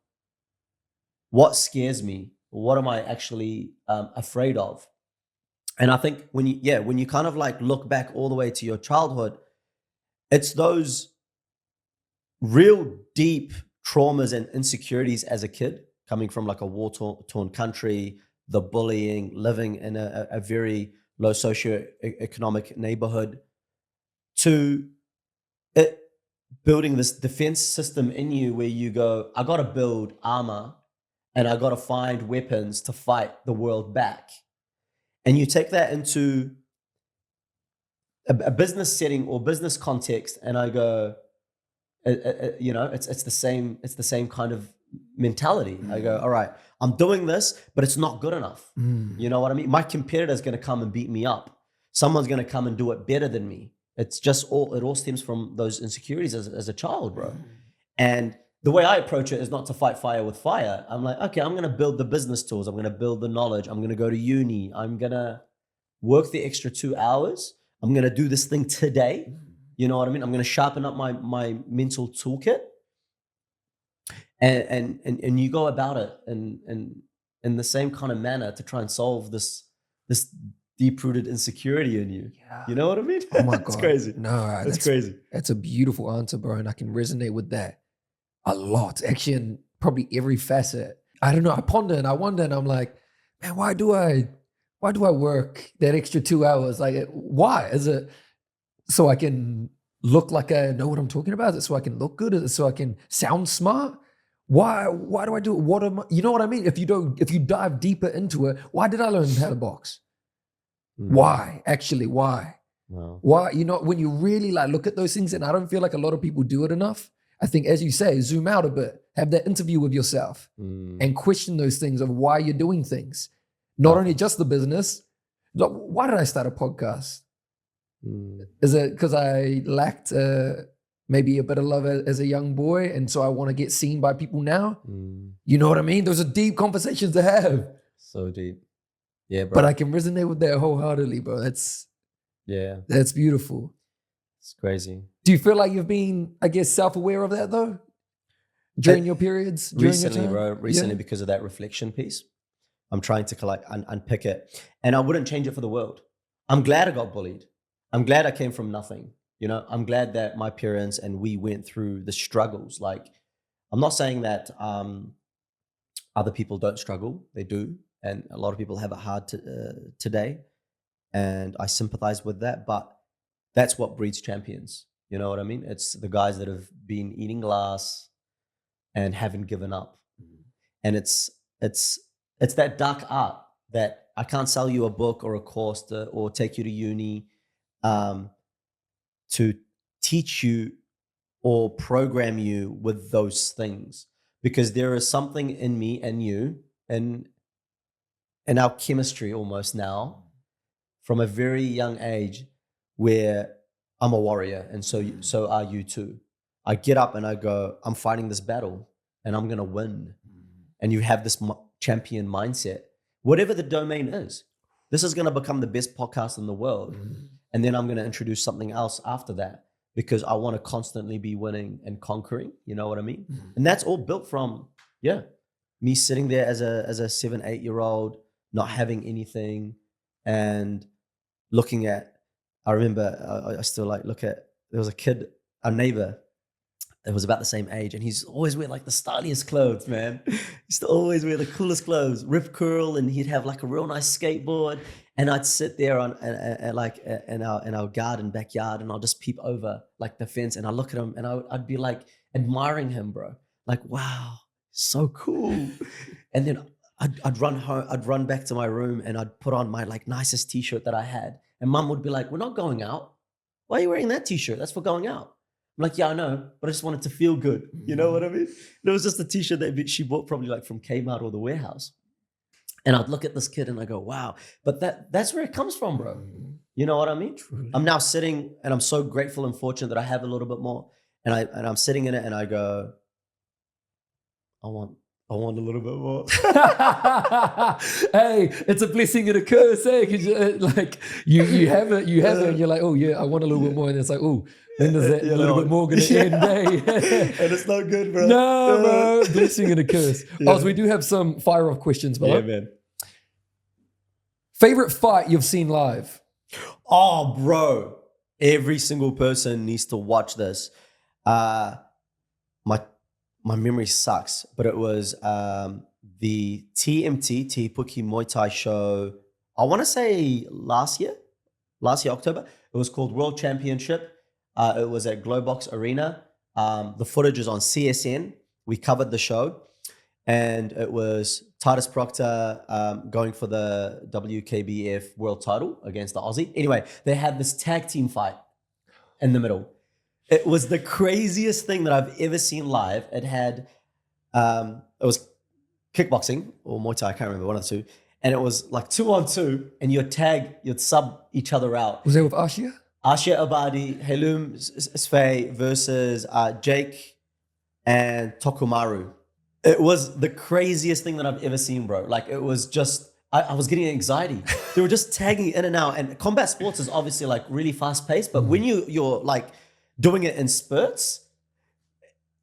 what scares me, what am I actually afraid of? And I think when you kind of like look back all the way to your childhood, it's those real deep traumas and insecurities as a kid, coming from like a war-torn country, the bullying, living in a very low socioeconomic neighborhood, to it building this defense system in you where you go, I got to build armor and I got to find weapons to fight the world back. And you take that into a business setting or business context, and I go, it's the same kind of mentality. I go, all right, I'm doing this, but it's not good enough. You know what I mean? My competitor is going to come and beat me up. Someone's going to come and do it better than me. It's just it all stems from those insecurities as a child, bro. And the way I approach it is not to fight fire with fire. I'm like, okay, I'm going to build the business tools. I'm going to build the knowledge. I'm going to go to uni. I'm going to work the extra 2 hours. I'm going to do this thing today. You know what I mean? I'm going to sharpen up my mental toolkit, and you go about it in the same kind of manner to try and solve this deep-rooted insecurity in you. Yeah. You know what I mean? Oh my God. It's crazy. No, that's crazy. That's a beautiful answer, bro. And I can resonate with that a lot. Actually, in probably every facet. I don't know. I ponder and I wonder, and I'm like, man, why do I work that extra 2 hours? Like, why? Is it so I can look like I know what I'm talking about? Is it so I can look good? Is it so I can sound smart? Why do I do it? You know what I mean? If you dive deeper into it, why did I learn how to box? Why? Actually, why? Wow. Why? You know, when you really like look at those things, and I don't feel like a lot of people do it enough. I think, as you say, zoom out a bit, have that interview with yourself and question those things of why you're doing things. Not only just the business. Like, why did I start a podcast? Is it because I lacked maybe a bit of love as a young boy, and so I want to get seen by people now? You know what I mean? Those are deep conversations to have. So deep. Yeah, bro. But I can resonate with that wholeheartedly, bro. That's beautiful. It's crazy. Do you feel like you've been, I guess, self-aware of that though? During your periods? Recently, bro. Recently, because of that reflection piece. I'm trying to unpick it. And I wouldn't change it for the world. I'm glad I got bullied. I'm glad I came from nothing. You know, I'm glad that my parents and we went through the struggles. Like, I'm not saying that other people don't struggle. They do. And a lot of people have it hard today. And I sympathize with that. But that's what breeds champions. You know what I mean? It's the guys that have been eating glass and haven't given up. And it's that dark art that I can't sell you a book or a course or take you to uni to teach you or program you with those things, because there is something in me and you and in our chemistry almost now from a very young age where I'm a warrior and so are you too. I get up and I go, I'm fighting this battle and I'm going to win. And you have this champion mindset, whatever the domain is. This is going to become the best podcast in the world. And then I'm going to introduce something else after that, because I want to constantly be winning and conquering. You know what I mean? And that's all built from, me sitting there as a 7-8-year-old, not having anything, and looking at, I remember I still look at, there was a kid, a neighbor, that was about the same age, and he's always wear like the styliest clothes, man. He used to always wear the coolest clothes, rip curl, and he'd have like a real nice skateboard. And I'd sit there in our garden backyard, and I'll just peep over like the fence, and I look at him, and I'd be like admiring him, bro. Like, wow, so cool. And then I'd run home, I'd run back to my room, and I'd put on my like nicest t-shirt that I had. And mum would be like, "We're not going out. Why are you wearing that t-shirt? That's for going out." I'm like, "Yeah, I know, but I just wanted to feel good." You know what I mean? It was just a t-shirt that she bought probably like from Kmart or the warehouse. And I'd look at this kid and I go, wow. But that's where it comes from, bro. You know what I mean? Truly. I'm now sitting, and I'm so grateful and fortunate that I have a little bit more. And I'm sitting in it, and I go, I want a little bit more. Hey, it's a blessing and a curse, eh? Because you have it, and you're like, oh yeah, I want a little bit more, and it's like, oh, then there's that little bit more gonna end, eh? And it's not good, bro. No, bro, blessing and a curse. Yeah. Oz, we do have some fire off questions, bro. Yeah, man. Favorite fight you've seen live? Oh, bro. Every single person needs to watch this. My memory sucks, but it was the TMT, Tepuki Muay Thai show, I want to say last year, October. It was called World Championship. It was at Globox Arena. The footage is on CSN. We covered the show. And it was Titus Proctor going for the WKBF world title against the Aussie. Anyway, they had this tag team fight in the middle. It was the craziest thing that I've ever seen live. It had, it was kickboxing or Muay Thai, I can't remember, one of the two. And it was like 2-on-2, and you'd sub each other out. Was that with Ashia? Ashia Abadi, Helum Sfei versus Jake and Tokumaru. It was the craziest thing that I've ever seen, bro. Like, it was just, I was getting anxiety. They were just tagging in and out. And combat sports is obviously like really fast paced, but when you're like doing it in spurts,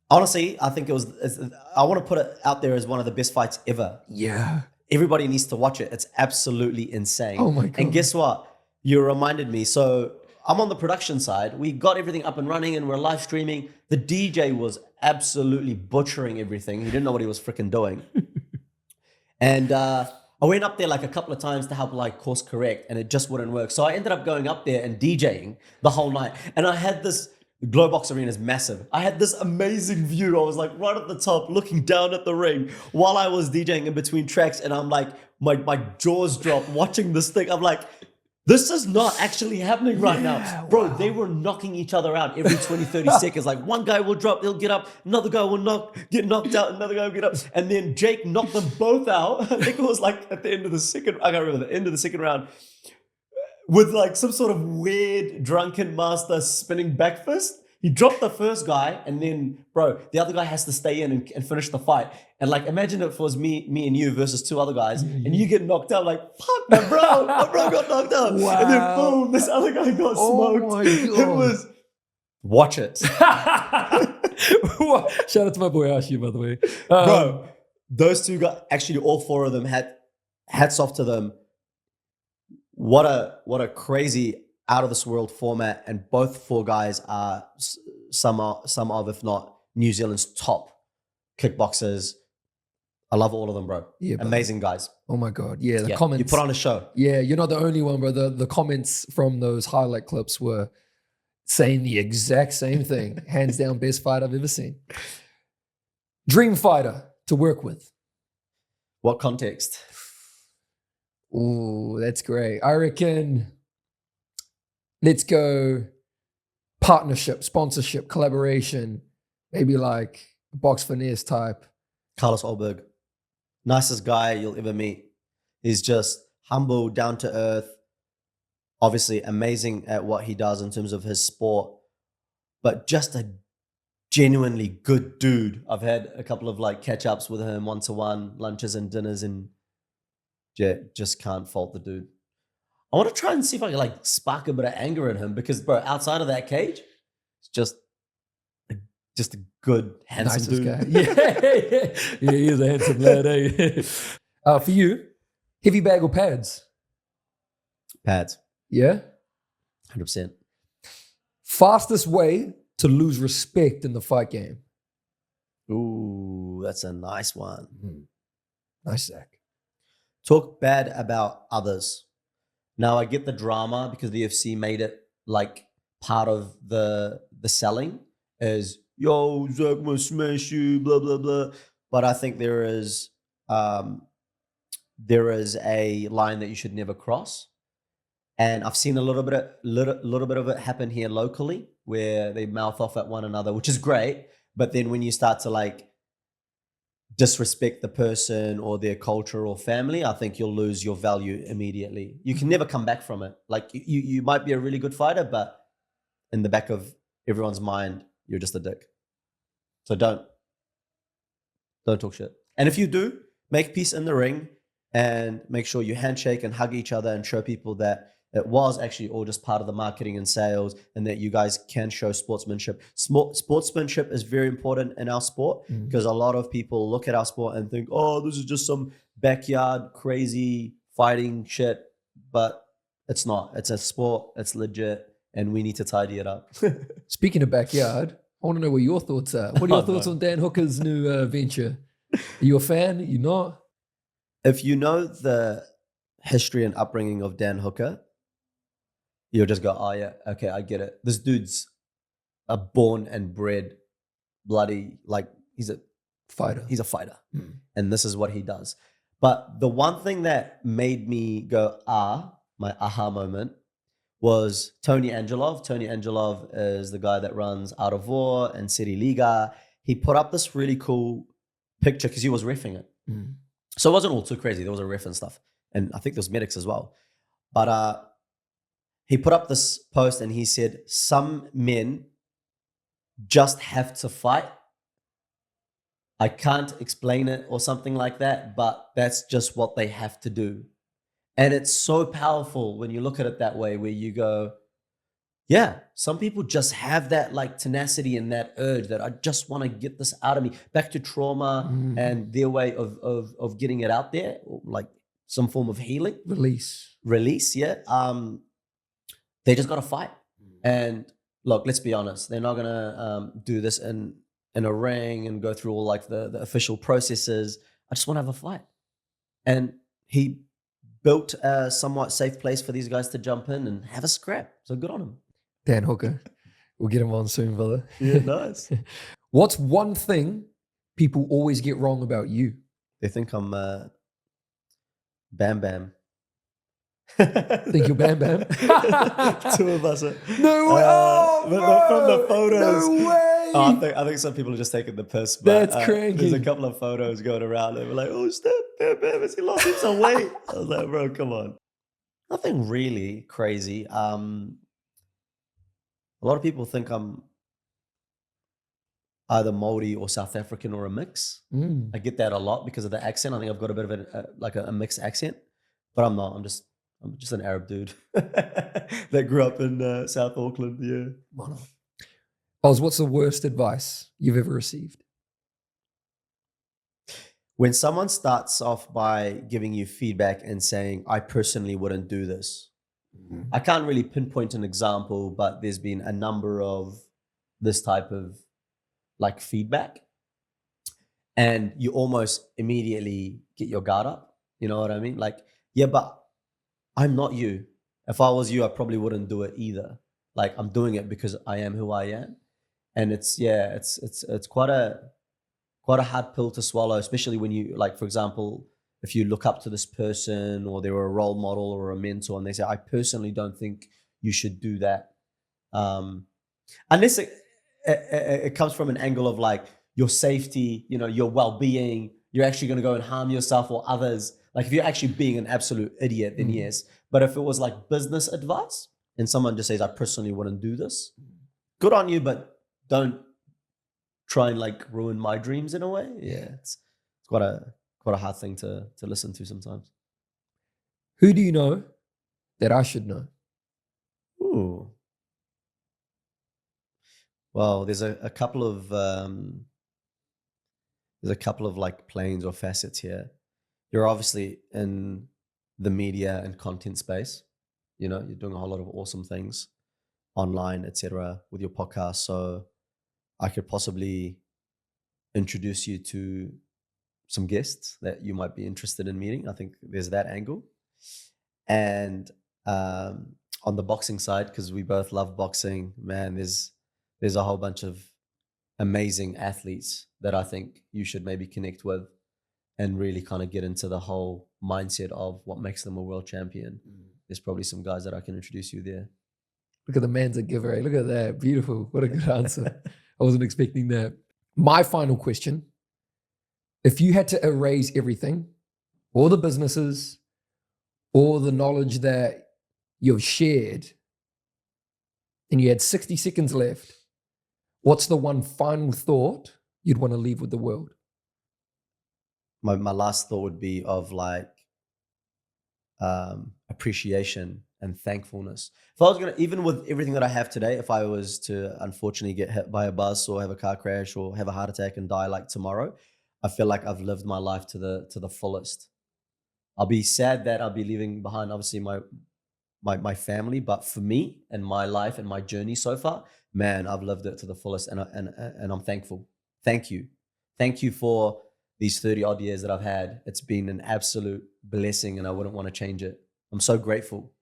honestly, I think I want to put it out there as one of the best fights ever. Yeah. Everybody needs to watch it. It's absolutely insane. Oh my God. And guess what? You reminded me. So I'm on the production side. We got everything up and running and we're live streaming. The DJ was absolutely butchering everything. He didn't know what he was freaking doing. And I went up there like a couple of times to help like course correct, and it just wouldn't work. So I ended up going up there and DJing the whole night. And I had this, Globox Arena is massive. I had this amazing view. I was like right at the top looking down at the ring while I was DJing in between tracks. And I'm like, my jaws dropped watching this thing. I'm like, this is not actually happening right now. Bro, wow. They were knocking each other out every 20, 30 seconds. Like one guy will drop, he'll get up, another guy will get knocked out, another guy will get up. And then Jake knocked them both out. I think it was like at the end of the second, I can't remember, the end of the second round, with like some sort of weird drunken master spinning back fist. He dropped the first guy, and then, bro, the other guy has to stay in and finish the fight. And like, imagine if it was me and you versus two other guys, and you get knocked out. Like, fuck, my bro got knocked out. Wow. And then boom, this other guy got smoked. My God. It was, watch it. Shout out to my boy Ashi, by the way. Bro, those two guys, actually all four of them had, hats off to them. What a crazy out of this world format, and both four guys are some of, if not New Zealand's top kickboxers. I love all of them, bro. Yeah, amazing guys. Oh my God. Yeah, the comments. You put on a show. Yeah, you're not the only one, bro. The comments from those highlight clips were saying the exact same thing. Hands down, best fight I've ever seen. Dream fighter to work with. What context? Ooh, that's great. I reckon, let's go partnership, sponsorship, collaboration, maybe like box finesse type. Carlos Olberg. Nicest guy you'll ever meet. He's just humble, down to earth, obviously amazing at what he does in terms of his sport, but just a genuinely good dude. I've had a couple of like catch-ups with him, one-to-one, lunches and dinners, and yeah, just can't fault the dude. I want to try and see if I can like spark a bit of anger in him, because bro, outside of that cage, it's just a good, handsome nicest dude. Guy. Yeah, he is a handsome lad. Eh? For you, heavy bag or pads? Pads. Yeah? 100%. Fastest way to lose respect in the fight game? Ooh, that's a nice one. Nice, Zach. Talk bad about others. Now, I get the drama because the UFC made it like part of the selling is, yo, Zach will smash you, blah, blah, blah. But I think there is a line that you should never cross. And I've seen a little bit of it happen here locally, where they mouth off at one another, which is great. But then when you start to like disrespect the person or their culture or family, I think you'll lose your value immediately. You can never come back from it. Like you might be a really good fighter, but in the back of everyone's mind, you're just a dick. So don't talk shit. And if you do, make peace in the ring and make sure you handshake and hug each other and show people that it was actually all just part of the marketing and sales, and that you guys can show sportsmanship. Sportsmanship is very important in our sport, because a lot of people look at our sport and think, oh, this is just some backyard crazy fighting shit. But it's not. It's a sport. It's legit. And we need to tidy it up. Speaking of backyard, I want to know what your thoughts are. What are your thoughts on Dan Hooker's new venture? Are you a fan? Are you not? If you know the history and upbringing of Dan Hooker, you'll just go, oh yeah, okay, I get it. This dude's a born and bred bloody, like he's a Fighter. He's a fighter. And this is what he does. But the one thing that made me go, my aha moment, was Tony Angelov. Tony Angelov is the guy that runs Out of War and City Liga. He put up this really cool picture because he was reffing it. So it wasn't all too crazy. There was a ref and stuff. And I think there was medics as well. But he put up this post and he said, some men just have to fight. I can't explain it or something like that, but that's just what they have to do. And it's so powerful when you look at it that way, where you go, yeah, some people just have that like tenacity and that urge that I just want to get this out of me, back to trauma and their way of getting it out there, like some form of healing. Release, yeah. They just got to fight. And look, let's be honest, they're not going to do this in a ring and go through all like the official processes. I just want to have a fight. And he built a somewhat safe place for these guys to jump in and have a scrap. So good on him. Dan Hooker. We'll get him on soon, brother. Yeah, nice. What's one thing people always get wrong about you? They think I'm Bam Bam. Think you're Bam Bam? Two of us are. No way! From the photos. No way! I think some people are just taking the piss. But, That's cranky. There's a couple of photos going around and we're like, oh, step, Bam Bam, has he lost him some weight? I was like, bro, come on. Nothing really crazy. A lot of people think I'm either Māori or South African or a mix. I get that a lot because of the accent. I think I've got a bit of a mixed accent, but I'm not. I'm just an Arab dude that grew up in South Auckland. Yeah. Oz, what's the worst advice you've ever received? When someone starts off by giving you feedback and saying, I personally wouldn't do this. I can't really pinpoint an example, but there's been a number of this type of like feedback, and you almost immediately get your guard up. You know what I mean? Like, yeah, but I'm not you. If I was you, I probably wouldn't do it either. Like, I'm doing it because I am who I am. And it's quite a hard pill to swallow, especially when you, like, for example, if you look up to this person or they're a role model or a mentor and they say, I personally don't think you should do that. Unless it comes from an angle of like your safety, you know, your well-being, you're actually going to go and harm yourself or others. Like if you're actually being an absolute idiot, then yes. But if it was like business advice and someone just says, I personally wouldn't do this, good on you, but don't try and like ruin my dreams in a way. Yeah, it's quite a hard thing to listen to sometimes. Who do you know that I should know? Ooh. Well, there's a couple of like planes or facets here. You're obviously in the media and content space. You know, you're doing a whole lot of awesome things online, etc., with your podcast. So I could possibly introduce you to some guests that you might be interested in meeting. I think there's that angle. And on the boxing side, because we both love boxing, man, there's a whole bunch of amazing athletes that I think you should maybe connect with and really kind of get into the whole mindset of what makes them a world champion. There's probably some guys that I can introduce you there. Look at the man's a giver. Eh? Look at that. Beautiful. What a good answer. I wasn't expecting that. My final question if you had to erase everything, all the businesses, all the knowledge that you've shared, and you had 60 seconds left, what's the one final thought you'd want to leave with the world? My last thought would be of like appreciation and thankfulness. If I was gonna, even with everything that I have today, if I was to unfortunately get hit by a bus or have a car crash or have a heart attack and die like tomorrow, I feel like I've lived my life to the fullest. I'll be sad that I'll be leaving behind obviously my family, but for me and my life and my journey so far, man, I've lived it to the fullest, and I'm thankful. Thank you for these 30 odd years that I've had. It's been an absolute blessing, and I wouldn't want to change it. I'm so grateful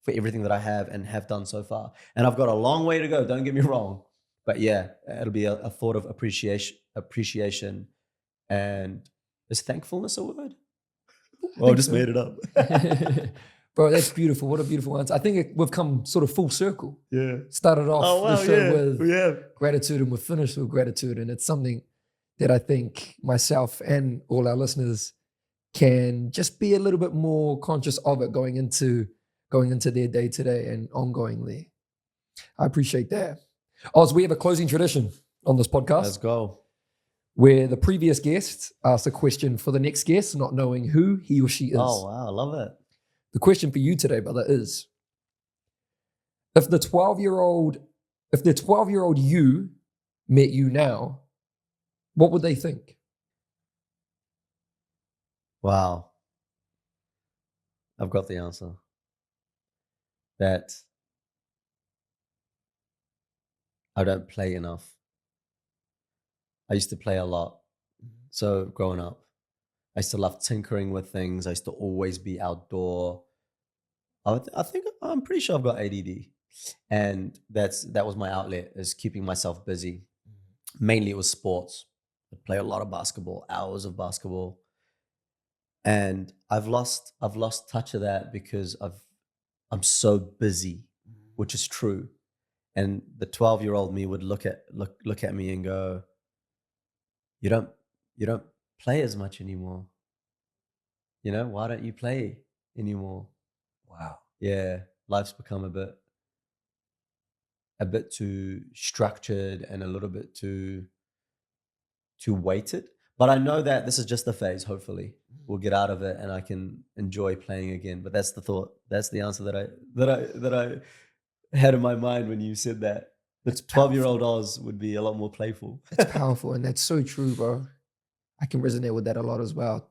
for everything that I have and have done so far, and I've got a long way to go. Don't get me wrong, but yeah, it'll be a thought of appreciation, and is thankfulness a word? Well, I just made it up. Bro, that's beautiful. What a beautiful answer. I think we've come sort of full circle. Yeah. Started off the show with gratitude, and we've finished with gratitude. And it's something that I think myself and all our listeners can just be a little bit more conscious of it going into their day to day and ongoingly. I appreciate that. Oz, we have a closing tradition on this podcast. Let's go. Where the previous guest asks a question for the next guest, not knowing who he or she is. Oh, wow. I love it. The question for you today, brother, is if the 12-year-old you met you now, what would they think? Wow. I've got the answer. That I don't play enough. I used to play a lot. So growing up, I used to love tinkering with things. I used to always be outdoor. I'm pretty sure I've got ADD, and that was my outlet, is keeping myself busy. Mainly it was sports. I'd play a lot of basketball, hours of basketball, and I've lost touch of that because I'm so busy, which is true. And the 12-year-old me would look at me and go, You don't play as much anymore. Why don't you play anymore? Wow. Yeah, life's become a bit too structured and a little bit too weighted. But I know that this is just a phase. Hopefully, we'll get out of it and I can enjoy playing again. But that's the thought. That's the answer that I had in my mind when you said that. The 12-year-old Oz would be a lot more playful. It's powerful, and that's so true, bro. I can resonate with that a lot as well.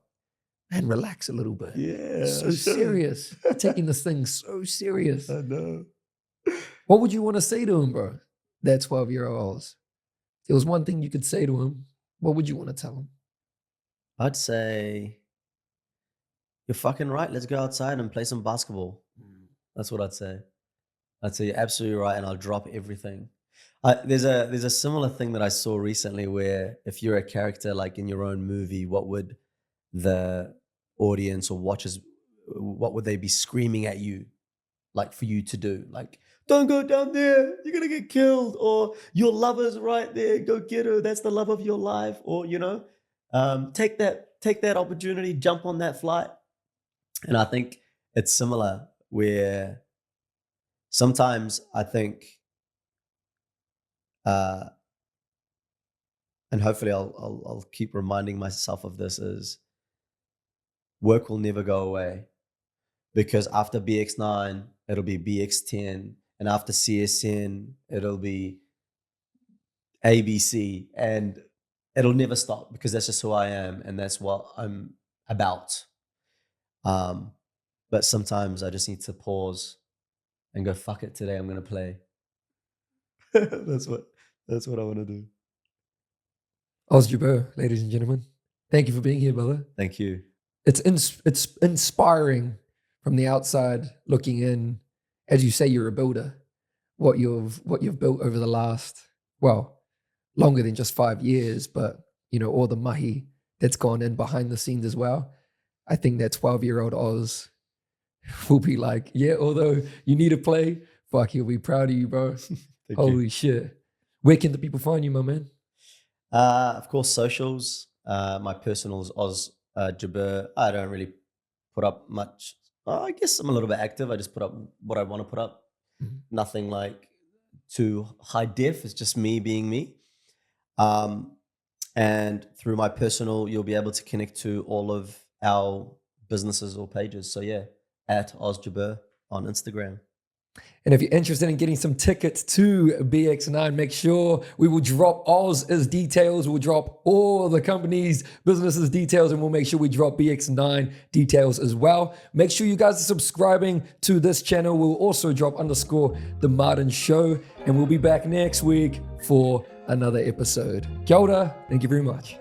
Man, relax a little bit. Yeah. So serious. You're taking this thing so serious. I know. What would you want to say to him, bro? That 12-year-old Oz. If there was one thing you could say to him, what would you want to tell him? I'd say, you're fucking right. Let's go outside and play some basketball. That's what I'd say. I'd say you're absolutely right, and I'll drop everything. There's a similar thing that I saw recently where if you're a character like in your own movie, what would the audience or watchers, what would they be screaming at you, like for you to do? Like, don't go down there, you're gonna get killed, or your lover's right there, go get her, that's the love of your life, or take that opportunity, jump on that flight. And I think it's similar where sometimes I think, and hopefully I'll keep reminding myself of this, is work will never go away, because after BX-9 it'll be BX-10, and after CSN it'll be ABC, and it'll never stop, because that's just who I am and that's what I'm about. But sometimes I just need to pause and go, fuck it, today I'm gonna play. That's what I want to do. Oz Jabur, ladies and gentlemen. Thank you for being here, brother. Thank you. It's inspiring from the outside looking in. As you say, you're a builder. What you've built over the last, longer than just 5 years, but all the mahi that's gone in behind the scenes as well. I think that 12-year-old Oz will be like, yeah, although you need to play, fuck, he'll be proud of you, bro. Holy shit. Where can the people find you, my man? Of course, socials. My personal is Oz Jabur. I don't really put up much. I guess I'm a little bit active. I just put up what I want to put up. Nothing like too high def. It's just me being me. And through my personal, you'll be able to connect to all of our businesses or pages. So yeah, at Oz Jabur on Instagram. And if you're interested in getting some tickets to BX-9, make sure we will drop Oz's details. We'll drop all the company's businesses details, and we'll make sure we drop BX-9 details as well. Make sure you guys are subscribing to this channel. We'll also drop _ The Martin Show, and we'll be back next week for another episode. Kia ora. Thank you very much.